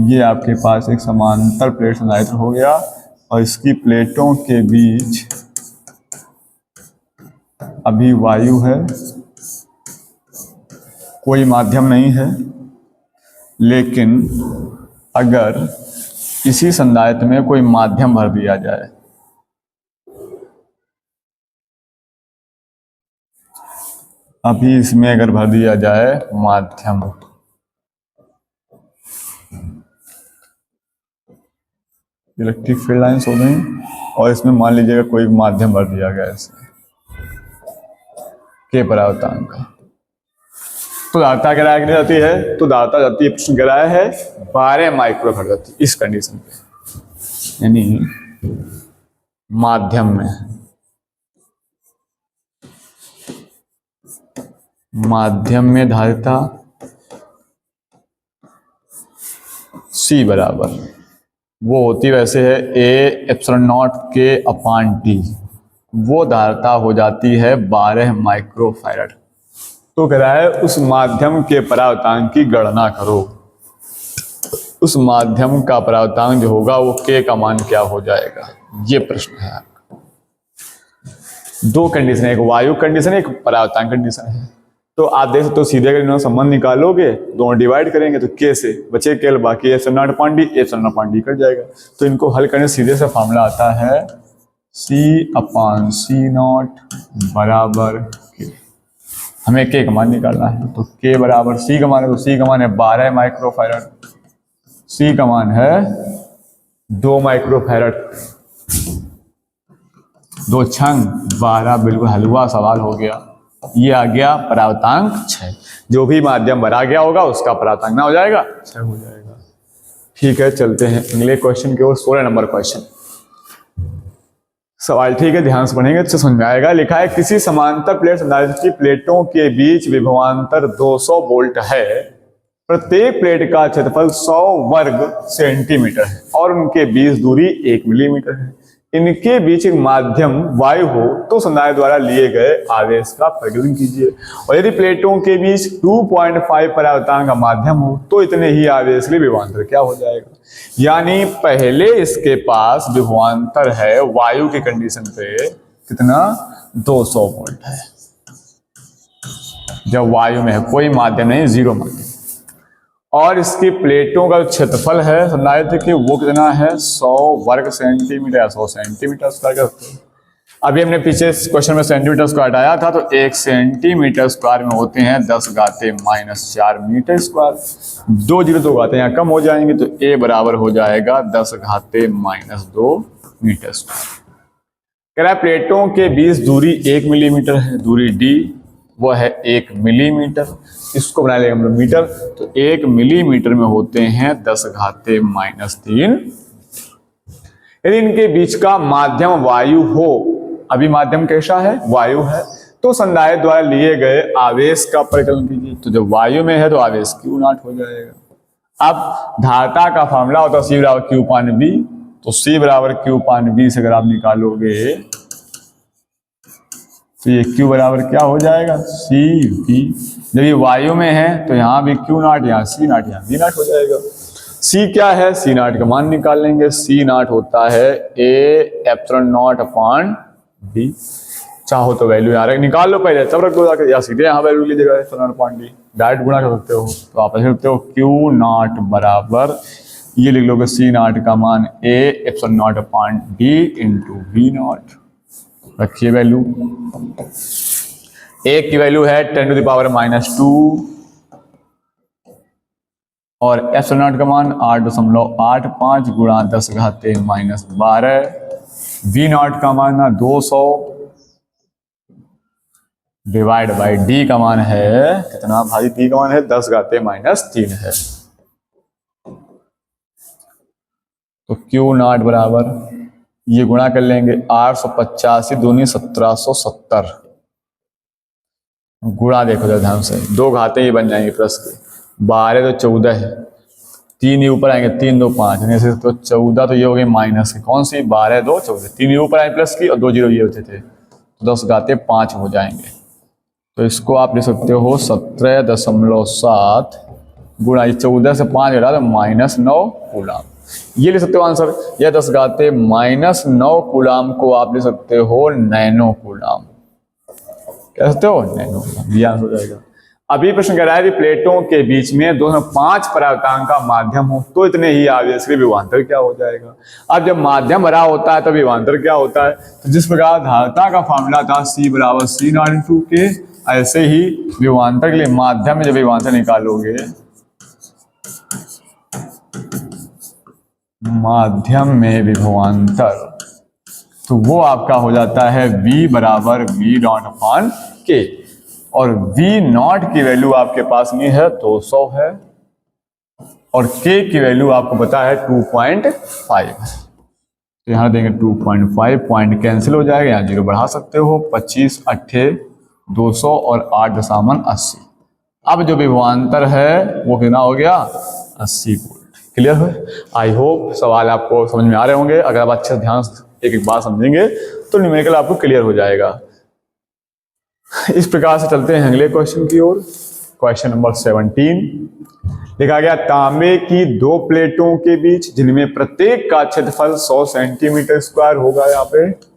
ये आपके पास एक समांतर प्लेट संधारित्र हो गया और इसकी प्लेटों के बीच अभी वायु है, कोई माध्यम नहीं है, लेकिन अगर इसी संधारित्र में कोई माध्यम भर दिया जाए, अभी इसमें अगर भर दिया जाए माध्यम, इलेक्ट्रिक फील्ड लाइन्स हो गई और इसमें मान लीजिएगा कोई माध्यम भर दिया गया इसमें के परावर्तांक का, तो धारिता क्या राय जाती है, तो धारिता जाती है, प्रश्न कह रहा है 12 माइक्रोफैराड जाती है इस कंडीशन पे, यानी माध्यम में धारिता C बराबर वो होती वैसे है A एप्सिलॉन नॉट के अपॉन D, वो धारिता हो जाती है 12 माइक्रोफैराड। तो कह रहा है उस माध्यम के परावर्तांक की गणना करो, उस माध्यम का परावर्तांक जो होगा वो K का मान क्या हो जाएगा, ये प्रश्न है आपका। 2 कंडीशन है, एक वायु कंडीशन है, एक परावर्तांक कंडीशन है। तो आप देख सकते हो सीधे अगर इन्होंने संबंध निकालोगे, दोनों डिवाइड करेंगे तो K से बचे केवल बाकी epsilon not upon D, epsilon not upon D cut जाएगा। तो इनको हल करने सीधे से फॉर्मूला आता है C अपॉन C नॉट बराबर K। हमें K का मान निकालना है, तो K बराबर C का मान है, तो C का मान है 12 माइक्रोफैराड, C का मान है 2 माइक्रोफैराड, 2 छंग 12, बिल्कुल हलवा सवाल हो गया। ये आ गया परावर्तांक 6, जो भी माध्यम भरा गया होगा उसका परावर्तांक ना हो जाएगा 6 हो जाएगा। ठीक है, चलते हैं अगले क्वेश्चन की ओर। 16 नंबर क्वेश्चन सवाल, ठीक है, ध्यान से पढ़ेंगे तो समझ में आएगा। लिखा है किसी समांतर प्लेट संधारित्र की प्लेटों के बीच विभवांतर 200 वोल्ट है, प्रत्येक प्लेट का क्षेत्रफल 100 वर्ग सेंटीमीटर है और उनके बीच दूरी 1 मिलीमीटर है। इनके बीच एक माध्यम वायु हो तो संधारित्र द्वारा लिए गए आवेश का परिगणन कीजिए। और यदि प्लेटों के बीच 2.5 परावर्तांक का माध्यम हो तो इतने ही आवेश के लिए विभवांतर क्या हो जाएगा। यानी पहले इसके पास विभवांतर है वायु की कंडीशन पे कितना 200 वोल्ट है, जब वायु में है कोई माध्यम नहीं, 0 माध्यम, और इसकी प्लेटों का क्षेत्रफल है संधारित्र की वो कितना है 100 वर्ग सेंटीमीटर या 100 सेंटीमीटर स्क्वायर का। अभी हमने पीछे क्वेश्चन में सेंटीमीटर स्क्वायर हटाया था, तो 1 सेंटीमीटर स्क्वायर में होते हैं 10 घाते -4 मीटर स्क्वायर। 2 0 2 घाते यहाँ कम हो जाएंगे तो A बराबर हो जाएगा 10 घाते -2 मीटर स्क्वायर। कह रहा है प्लेटों के बीच दूरी 1 मिलीमीटर है, दूरी D वो है 1 मिलीमीटर, इसको बना लेंगे हम लोग मीटर, तो 1 मिलीमीटर में होते हैं 10 घाते -3। यदि इनके बीच का माध्यम वायु हो, अभी माध्यम कैसा है वायु है, तो संधारित्र द्वारा लिए गए आवेश का परिकलन कीजिए। तो जब वायु में है तो आवेश Q0 हो जाएगा। अब धारिता का फॉर्मूला होता है C बराबर Q पान B, तो C बराबर Q पान B से अगर आप निकालोगे तो ये Q बराबर क्या हो जाएगा CV। जब ये वायु में है तो यहाँ भी Q0, यहाँ C0, यहाँ V0 हो जाएगा। C क्या है, C0 का मान निकाल लेंगे। C0 होता है A epsilon not upon D। चाहो तो वैल्यू यहाँ निकाल लो पहले, तब रख दो जाकर, या सीधे यहाँ वैल्यू लीजिएगा epsilon not upon D, direct गुणा कर सकते हो। तो आप ऐसे सकते हो Q0 बराबर ये लिख लोगे C0 का मान A epsilon not upon D into V0। रखिए वैल्यू, एक की वैल्यू है 10⁻⁻2 और एप्सिलॉन नॉट का मान 8.85 गुणा 10 घाते -12। V0 का मान 200 डिवाइड बाई डी का मान है कितना भाई, डी का मान है 10 घाते -3 है। तो क्यू नॉट बराबर ये गुणा कर लेंगे 885 दूनी 1770, गुणा देखो जरा ध्यान से, 2 घाते ही बन जाएंगे प्लस के, 12 तो 14 है, 3 ही ऊपर आएंगे, 3 2 5 तो 14, तो ये हो गई माइनस की, कौन सी 12 2 14, 3 ही ऊपर आए प्लस की और 2 जीरो ये होते थे, तो 10 घाते 5 हो जाएंगे। तो इसको आप ले सकते हो 17.7 गुणा 14 से 5 घटा तो -9 कूलाम, ये ले सकते हो आंसर। या 10 घाते -9 कूलाम को आप ले सकते हो नैनो कूलाम, कह सकते हो नैनो कूलाम, ये आंसर हो जाएगा। अभी प्रश्न कह रहा है कि प्लेटों के बीच में 205 परावर्तांक का माध्यम हो तो इतने ही आवेश के विभवांतर क्या हो जाएगा। अब जब माध्यम भरा होता है तो विभवांतर क्या होता है, तो जिस प्रकार धारिता का फॉर्मूला था C बराबर C0 × K, ऐसे ही विभवांतर के लिए माध्यम में जब विभवांतर निकालोगे, माध्यम में विभवांतर, तो वो आपका हो जाता है V बराबर V0/K, और V0 की वैल्यू आपके पास में है 200 है, और K की वैल्यू आपको पता है 2.5, तो यहाँ देंगे 2.5, पॉइंट कैंसिल हो जाएगा, यहाँ 0 बढ़ा सकते हो, 25 8 200 और 8.80। अब जो विभवांतर है वो कितना हो गया 80 वोल्ट। क्लियर है? आई होप सवाल आपको समझ में आ रहे होंगे। अगर आप अच्छे से ध्यान एक एक बार समझेंगे तो न्यूमेरिकल आपको क्लियर हो जाएगा। इस प्रकार से चलते हैं अगले क्वेश्चन की ओर। क्वेश्चन नंबर 17 लिखा गया, तांबे की 2 प्लेटों के बीच जिनमें प्रत्येक का क्षेत्रफल 100 सेंटीमीटर स्क्वायर होगा, यहाँ पे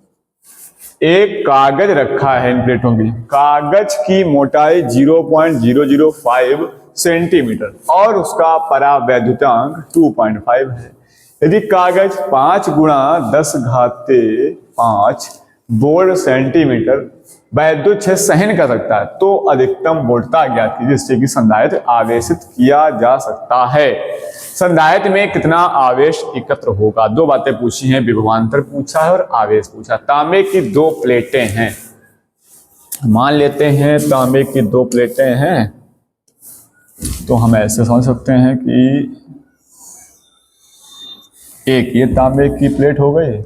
एक कागज रखा है। इन प्लेटों की कागज की मोटाई 0.005 सेंटीमीटर और उसका परावैद्युतांक 2.5 है। यदि कागज 5 × 10⁻5 वोल्ट सेंटीमीटर वैद्युत क्षेत्र सहन कर सकता है तो अधिकतम वोल्टता ज्ञात कीजिए जिससे कि संधारित्र आवेशित किया जा सकता है। संधारित्र में कितना आवेश एकत्र होगा, 2 बातें पूछी हैं, विभवांतर पूछा है और आवेश पूछा। तांबे की 2 प्लेटें हैं, मान लेते हैं तांबे की 2 प्लेटें हैं, तो हम ऐसे समझ सकते हैं कि एक ये तांबे की प्लेट हो गई,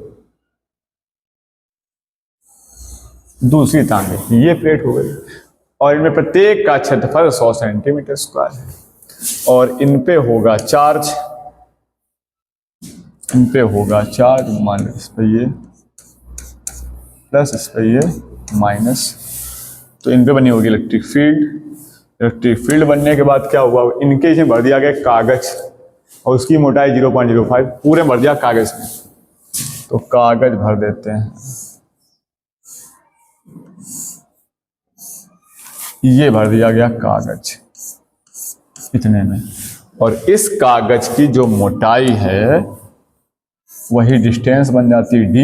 दूसरी तांबे की ये प्लेट हो गई, और इनमें प्रत्येक का क्षेत्रफल 100 सेंटीमीटर स्क्वायर है, और इन पे होगा चार्ज, इन पे होगा चार्ज, मान इस पे ये प्लस, इस पे ये माइनस, तो इन पे बनी होगी इलेक्ट्रिक फील्ड। इलेक्ट्रिक फील्ड बनने के बाद क्या हुआ, इनके इसमें भर दिया गया कागज और उसकी मोटाई 0.05 पूरे भर दिया कागज में, तो कागज भर देते हैं, ये भर दिया गया कागज इतने में, और इस कागज की जो मोटाई है वही डिस्टेंस बन जाती है d।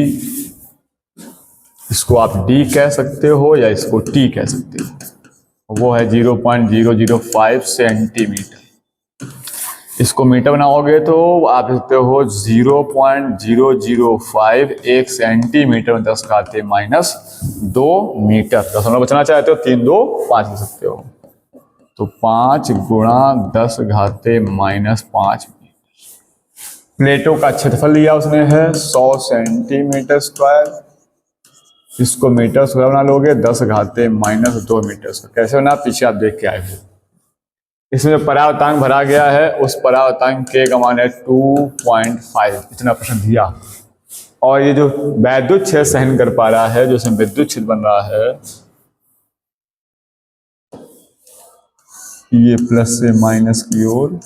इसको आप d कह सकते हो या इसको t कह सकते हो, वो है 0.005 सेंटीमीटर। इसको मीटर बनाओगे तो आप लिखते हो 0.005 1 सेंटीमीटर में 10⁻⁻2 मीटर। दशमलव बचना चाहते हो 3 2 5 लिख सकते हो, तो 5 × 10⁻⁻5 प्लेटों का क्षेत्रफल लिया उसने है 100 सेंटीमीटर स्क्वायर। इसको मीटर स्क्वायर बना लोगे 10⁻⁻2 मीटर स्क्वायर। कैसे बना पीछे आप देख के आए हो। इसमें जो परावर्तांक भरा गया है उस परावर्तांक के का मान है 2.5, इतना प्रश्न दिया। और ये जो वैद्युत क्षेत्र सहन कर पा रहा है, जो इसमें विद्युत क्षेत्र बन रहा है, ये प्लस से माइनस की ओर,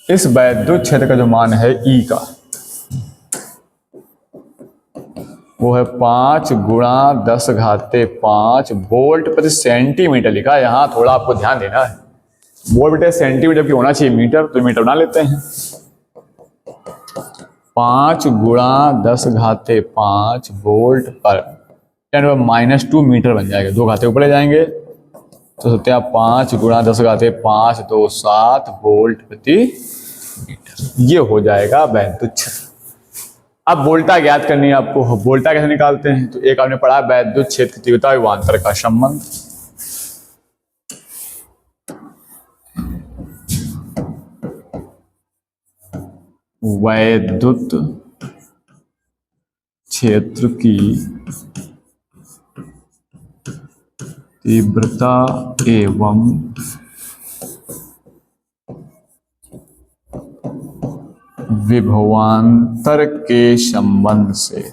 इस वैद्युत क्षेत्र का जो मान है E का, वो है 5 × 10⁻5 वोल्ट प्रति सेंटीमीटर लिखा है। यहाँ थोड़ा आपको ध्यान देना है, वोल्ट बटे सेंटीमीटर की होना चाहिए मीटर, तो मीटर बना लेते हैं। 5 × 10⁻5 वोल्ट पर -2 मीटर बन जाएगा, 2 घाते ऊपर ले जाएंगे तो सकते हैं 5 × 10⁻5 2 7 वोल्ट प्रति मीटर, ये हो जाएगा वैद्युत क्षेत्र। अब वोल्टा ज्ञात करनी है आपको। वोल्टा कैसे निकालते हैं, तो एक आपने पढ़ा वैद्युत क्षेत्र की तीव्रता विभवांतर का संबंध। वैद्युत क्षेत्र की तीव्रता एवं विभवांतर के संबंध से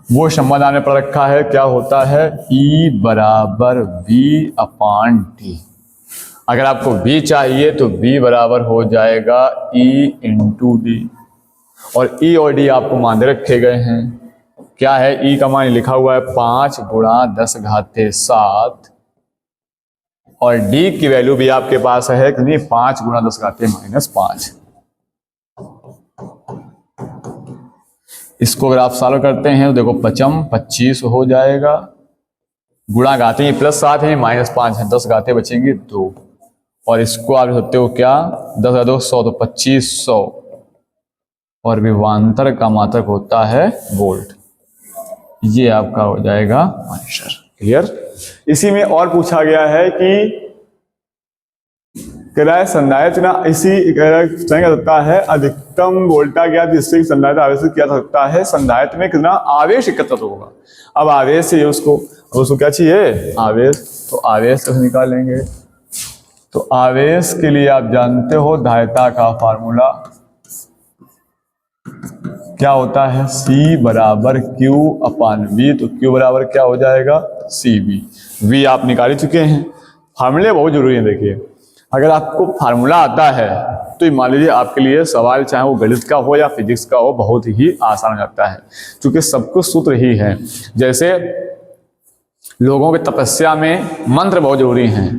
वो संबंध आने पर रखा है। क्या होता है? E बराबर V अपान टी। अगर आपको V चाहिए तो V बराबर हो जाएगा E इंटू डी, और E और D आपको मान रखे गए हैं। क्या है? E का मान लिखा हुआ है 5 गुणा 10 घाते 7, और D की वैल्यू भी आपके पास है कि नहीं, 5 गुणा 10 घाते -5। इसको अगर आप सॉल्व करते हैं तो देखो 5 25 हो जाएगा, गुणा घाते हैं +7 है, -5 है, 10 घाते बचेंगे 2, और इसको आप सकते हो क्या, 10 का 2 100, तो 2500, और विभवांतर का मात्रक होता है वोल्ट। ये आपका हो जाएगा आंसर। क्लियर? इसी में और पूछा गया है कि संधारित्र इसी क्या सकता है, अधिकतम वोल्टा ज्ञात जिससे संधारित्र आवेश किया जा सकता है, संधारित्र में कितना आवेश एकत्रित होगा। अब आवेश चाहिए उसको क्या चाहिए? आवेश। तो आवेश से निकालेंगे। तो आवेश के लिए आप जानते हो धारिता का फार्मूला क्या होता है? C बराबर Q अपान V। तो Q बराबर क्या हो जाएगा? CV। V आप निकाल चुके हैं। फार्मूले बहुत जरूरी है। देखिए, अगर आपको फार्मूला आता है तो मान लीजिए आपके लिए सवाल चाहे वो गणित का हो या फिजिक्स का हो, बहुत ही आसान हो जाता है, क्योंकि सब कुछ सूत्र ही है। जैसे लोगों की तपस्या में मंत्र बहुत जरूरी हैं,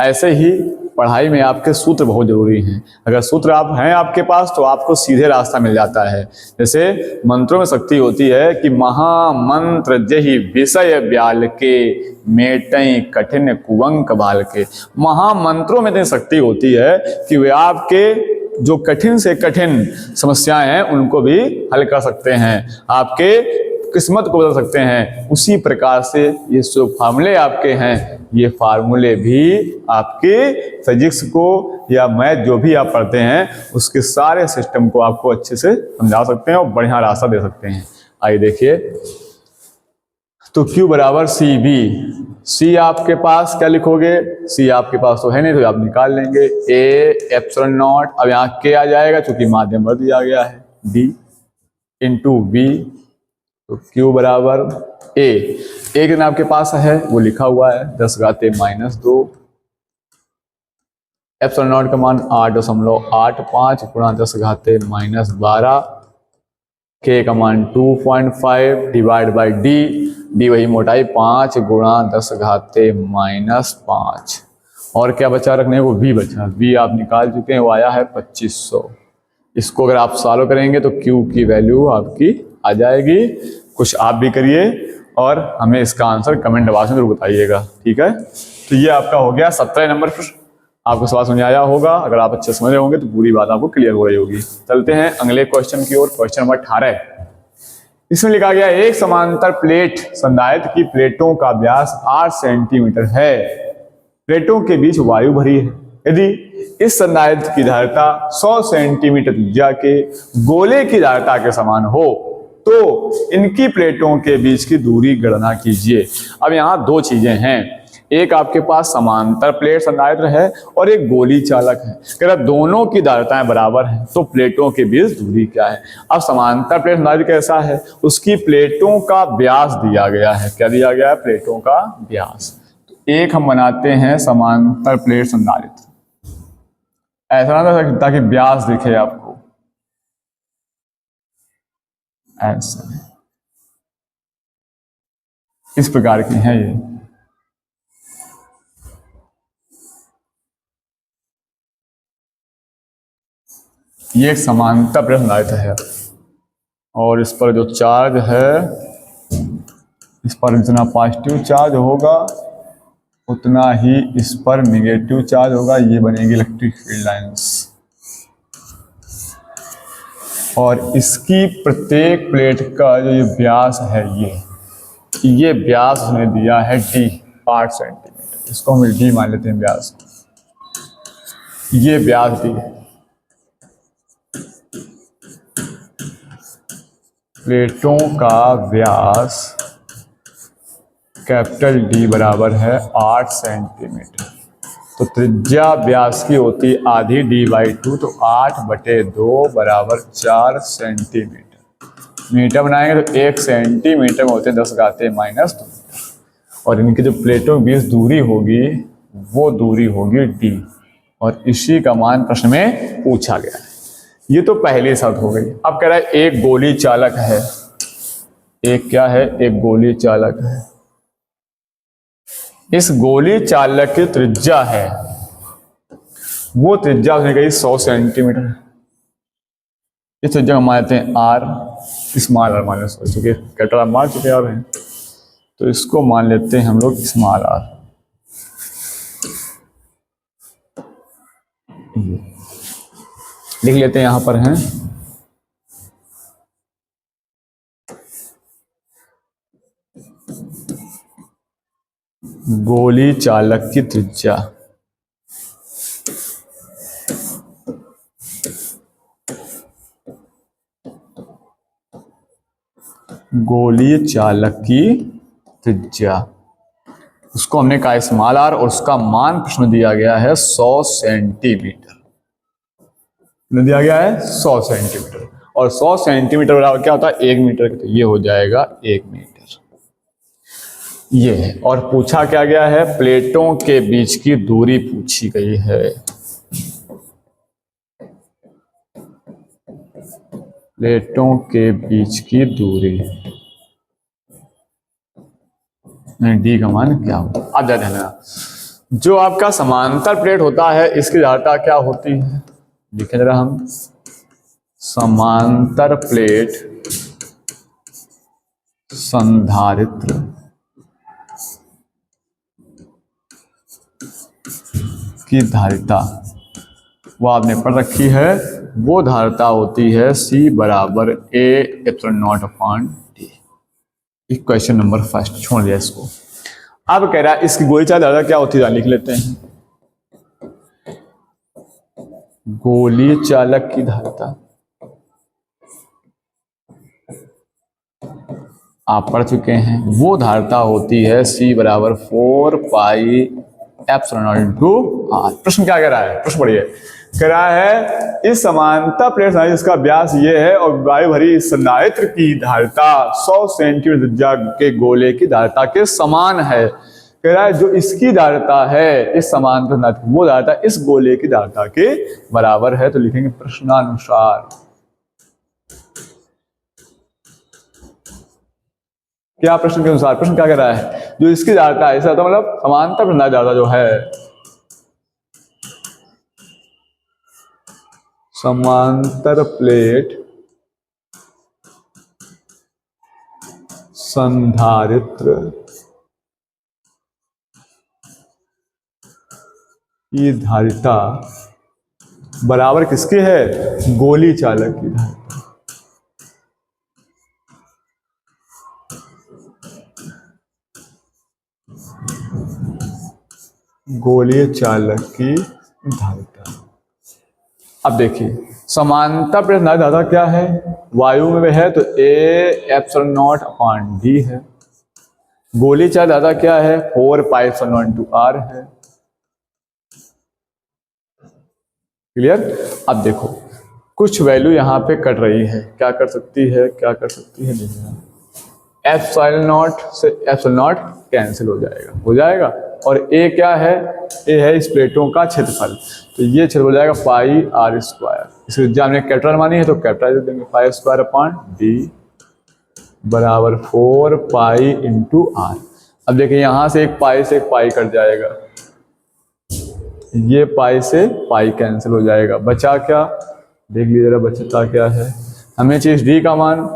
ऐसे ही पढ़ाई में आपके सूत्र बहुत जरूरी हैं। अगर सूत्र आप हैं आपके पास तो आपको सीधे रास्ता मिल जाता है। जैसे मंत्रों में शक्ति होती है कि महामंत्र जहि विषय ब्याल के, मेटई कठिन कुवंक बाल के। महामंत्रों में इतनी शक्ति होती है कि वे आपके जो कठिन से कठिन समस्याएं हैं उनको भी हल कर सकते हैं, आपके किस्मत को बदल सकते हैं। उसी प्रकार से ये जो फार्मूले आपके हैं, ये फार्मूले भी आपके फिजिक्स को या मैथ जो भी आप पढ़ते हैं उसके सारे सिस्टम को आपको अच्छे से समझा सकते हैं और बढ़िया रास्ता दे सकते हैं। आइए देखिए, तो Q बराबर CV। C आपके पास क्या लिखोगे? C आपके पास तो है नहीं, तो आप निकाल लेंगे A एप्सिलॉन नॉट। अब यहाँ K आ जाएगा क्योंकि माध्यम भर दिया गया है, D इंटू V। तो Q बराबर A। एक दिन आपके पास है वो लिखा हुआ है 10 घाते -2, एप्सिलॉन नॉट का मान 8.85 गुणा 10 घाते -12, K का मान 2.5 डिवाइड बाई D वही मोटाई 5 गुणा 10 घाते -5, और क्या बचा रखने को? V बचा। V आप निकाल चुके हैं, वो आया है 2500। इसको अगर आप सॉल्व करेंगे तो Q की वैल्यू आपकी आ जाएगी। कुछ आप भी करिए और हमें इसका आंसर कमेंट बॉक्स में जरूर बताइएगा। ठीक है, तो ये आपका हो गया 17 नंबर प्रश्न। आपको सवाल समझ आया होगा। अगर आप अच्छे समझ रहे होंगे तो पूरी बात आपको क्लियर हो रही होगी। चलते हैं अगले क्वेश्चन की ओर। क्वेश्चन नंबर 18, इसमें लिखा गया एक समांतर प्लेट संधारित्र की प्लेटों का व्यास 8 सेंटीमीटर है, प्लेटों के बीच वायु भरी है। यदि इस संधारित्र की धारिता 100 सेंटीमीटर त्रिज्या के गोले की धारिता के समान हो तो इनकी प्लेटों के बीच की दूरी गणना कीजिए। अब यहाँ दो चीजें हैं, एक आपके पास समांतर प्लेट संधारित्र है और एक गोली चालक है। अगर दोनों की धारिताएं बराबर हैं तो प्लेटों के बीच दूरी क्या है? अब समांतर प्लेट संधारित्र कैसा है? उसकी प्लेटों का व्यास दिया गया है। क्या दिया गया है? प्लेटों का व्यास। तो एक हम बनाते हैं समांतर प्लेट संधारित्र, ऐसा ना ताकि व्यास दिखे आपको, ऐसा इस प्रकार की है ये एक समांतर प्लेट संधारित्र है, और इस पर जो चार्ज है, इस पर जितना पॉजिटिव चार्ज होगा उतना ही इस पर नेगेटिव चार्ज होगा। ये बनेगी इलेक्ट्रिक फील्ड लाइंस, और इसकी प्रत्येक प्लेट का जो ये व्यास है, ये व्यास उसने दिया है D 8 सेंटीमीटर। इसको हम डी मान लेते हैं व्यास। ये व्यास डी है। प्लेटों का व्यास कैपिटल डी बराबर है 8 सेंटीमीटर। तो त्रिज्या व्यास की होती आधी d/2, तो 8/2 बराबर 4 सेंटीमीटर। मीटर बनाएंगे तो 1 सेंटीमीटर में होते हैं 10⁻⁻²। और इनकी जो प्लेटों के बीच दूरी होगी वो दूरी होगी d, और इसी का मान प्रश्न में पूछा गया है। ये तो पहली शर्त हो गई। अब कह रहा है एक गोली चालक है। एक क्या है? एक गोली चालक है। इस गोली चालक की त्रिज्या है, वो त्रिज्या उसने कही 100 सेंटीमीटर। इस त्रिज्या हम मानते हैं आर, स्मॉल आर मान लेते हैं, चूंकि कैपिटल आर मान चुके हैं, तो इसको मान लेते हैं हम लोग स्मॉल आर। लिख लेते हैं यहां पर हैं गोली चालक की त्रिज्या। गोली चालक की त्रिज्या, उसको हमने कहा स्मॉल आर, और उसका मान प्रश्न दिया गया है 100 सेंटीमीटर। दिया गया है 100 सेंटीमीटर, और 100 सेंटीमीटर बराबर क्या होता है? 1 मीटर। तो ये हो जाएगा 1 मीटर। ये है। और पूछा क्या गया है? प्लेटों के बीच की दूरी पूछी गई है। प्लेटों के बीच की दूरी, डी का मान क्या होगा? अब ध्यान देना, जो आपका समांतर प्लेट होता है इसकी धारिता क्या होती है? लिखें जरा हम, समांतर प्लेट संधारित्र की धारिता, वो आपने पढ़ रखी है। वो धारिता होती है C बराबर A epsilon not upon D। Question number first छोड़ दिया इसको। अब कह रहा है इसकी गोली चालक धारिता क्या होती है? लिख लेते हैं, गोली चालक की धारिता आप पढ़ चुके हैं। वो धारिता होती है C बराबर 4 pi epsilon naught into r. प्रश्न क्या कह रहा है? प्रश्न पढ़िए। कह रहा है इस समांतर प्लेट जिसका व्यास ये है और वायु भरी इस संधारित्र की धारिता 100 सेंटीमीटर त्रिज्या के गोले की धारिता के समान है। कह रहा है जो इसकी धारिता है इस समांतर, वो धारिता इस गोले की धारिता के बराबर है। तो लिखेंगे प्रश्नानुसार। क्या प्रश्न के अनुसार? प्रश्न क्या कह रहा है? जो इसकी धारिता है, इसका मतलब समांतर प्रणाली धारिता जो है, समांतर प्लेट संधारित्र की धारिता बराबर किसकी है? गोली चालक की धारिता। गोलीय चालक की धारिता। अब देखिए समांतर प्लेट धारिता क्या है? वायु में है तो A epsilon not upon D है। गोली चालक धारिता क्या है? 4 pi epsilon naught into R है। क्लियर? अब देखो कुछ वैल्यू यहाँ पे कट रही है, क्या कर सकती है? क्या कर सकती है? एप्सिलॉन नॉट से एप्सिलॉन नॉट कैंसिल हो जाएगा, हो जाएगा। और ए क्या है? ए है इस प्लेटों का क्षेत्रफल, तो ये क्षेत्र हो जाएगा पाई आर स्क्वायर। इस त्रिज्या हमने कैपिटल मानी है तो कैपिटल देंगे, पाई स्क्वायर अपॉन डी बराबर 4 पाई इंटू आर। अब देखिए यहाँ से एक पाई कट जाएगा, ये पाई से पाई कैंसिल हो जाएगा, बचा क्या? देख लीजिए जरा बचता क्या है। हमें चाहिए डी का मान,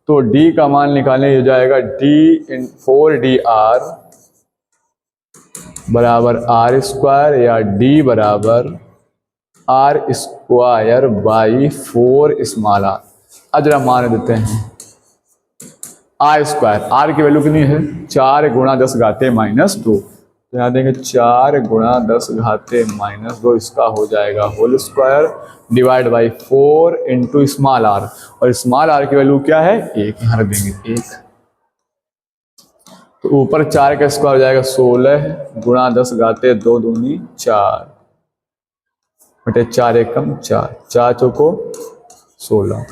तो डी का मान निकालने हो जाएगा डी इन 4dr बराबर आर स्क्वायर, या डी बराबर r square by 4 small r. अब जरा मान देते हैं आर स्क्वायर, आर की वैल्यू कितनी है? 4 गुणा 10⁻²। तो यहाँ देंगे 4 गुणा 10 घाते -2, इसका हो जाएगा whole square divide by 4 into small r, और स्मॉल आर की वैल्यू क्या है 1, यहाँ रख देंगे 1। तो ऊपर 4 का स्क्वायर हो जाएगा 16 गुणा 10 घाते 2 दूनी 4 बटे 4 एकम 4, 4 चौको 16,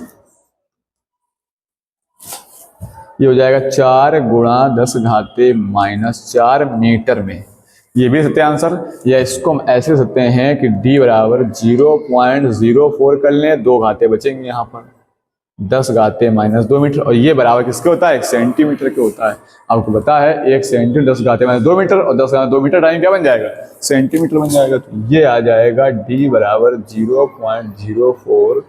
ये हो जाएगा 4 गुणा 10 घाते -4 मीटर में। ये भी सकते हैं आंसर, या इसको हम ऐसे सकते हैं कि d बराबर 0.04 कर लें, 2 घाते बचेंगे यहाँ पर, 10 घाते -2 मीटर, और ये बराबर किसके होता है 1 सेंटीमीटर के होता है। आपको पता है 1 सेंटीमीटर 10 घाते -2 मीटर, और 10 घाते 2 मीटर टाइम क्या बन जाएगा सेंटीमीटर बन जाएगा। तो ये आ जाएगा d बराबर 0.04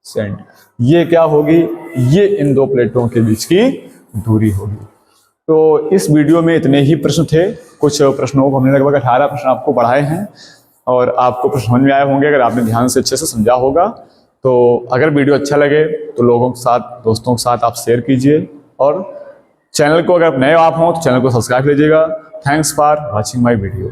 सेंट। ये क्या होगी, ये इन दो प्लेटों के बीच की दूरी होगी। तो इस वीडियो में इतने ही प्रश्न थे। कुछ प्रश्नों को हमने लगभग 18 प्रश्न आपको पढ़ाए हैं, और आपको प्रश्न समझ में आए होंगे अगर आपने ध्यान से अच्छे से समझा होगा। तो अगर वीडियो अच्छा लगे तो लोगों के साथ, दोस्तों के साथ आप शेयर कीजिए, और चैनल को अगर नए आप हों तो चैनल को सब्सक्राइब कीजिएगा। Thanks for watching my video.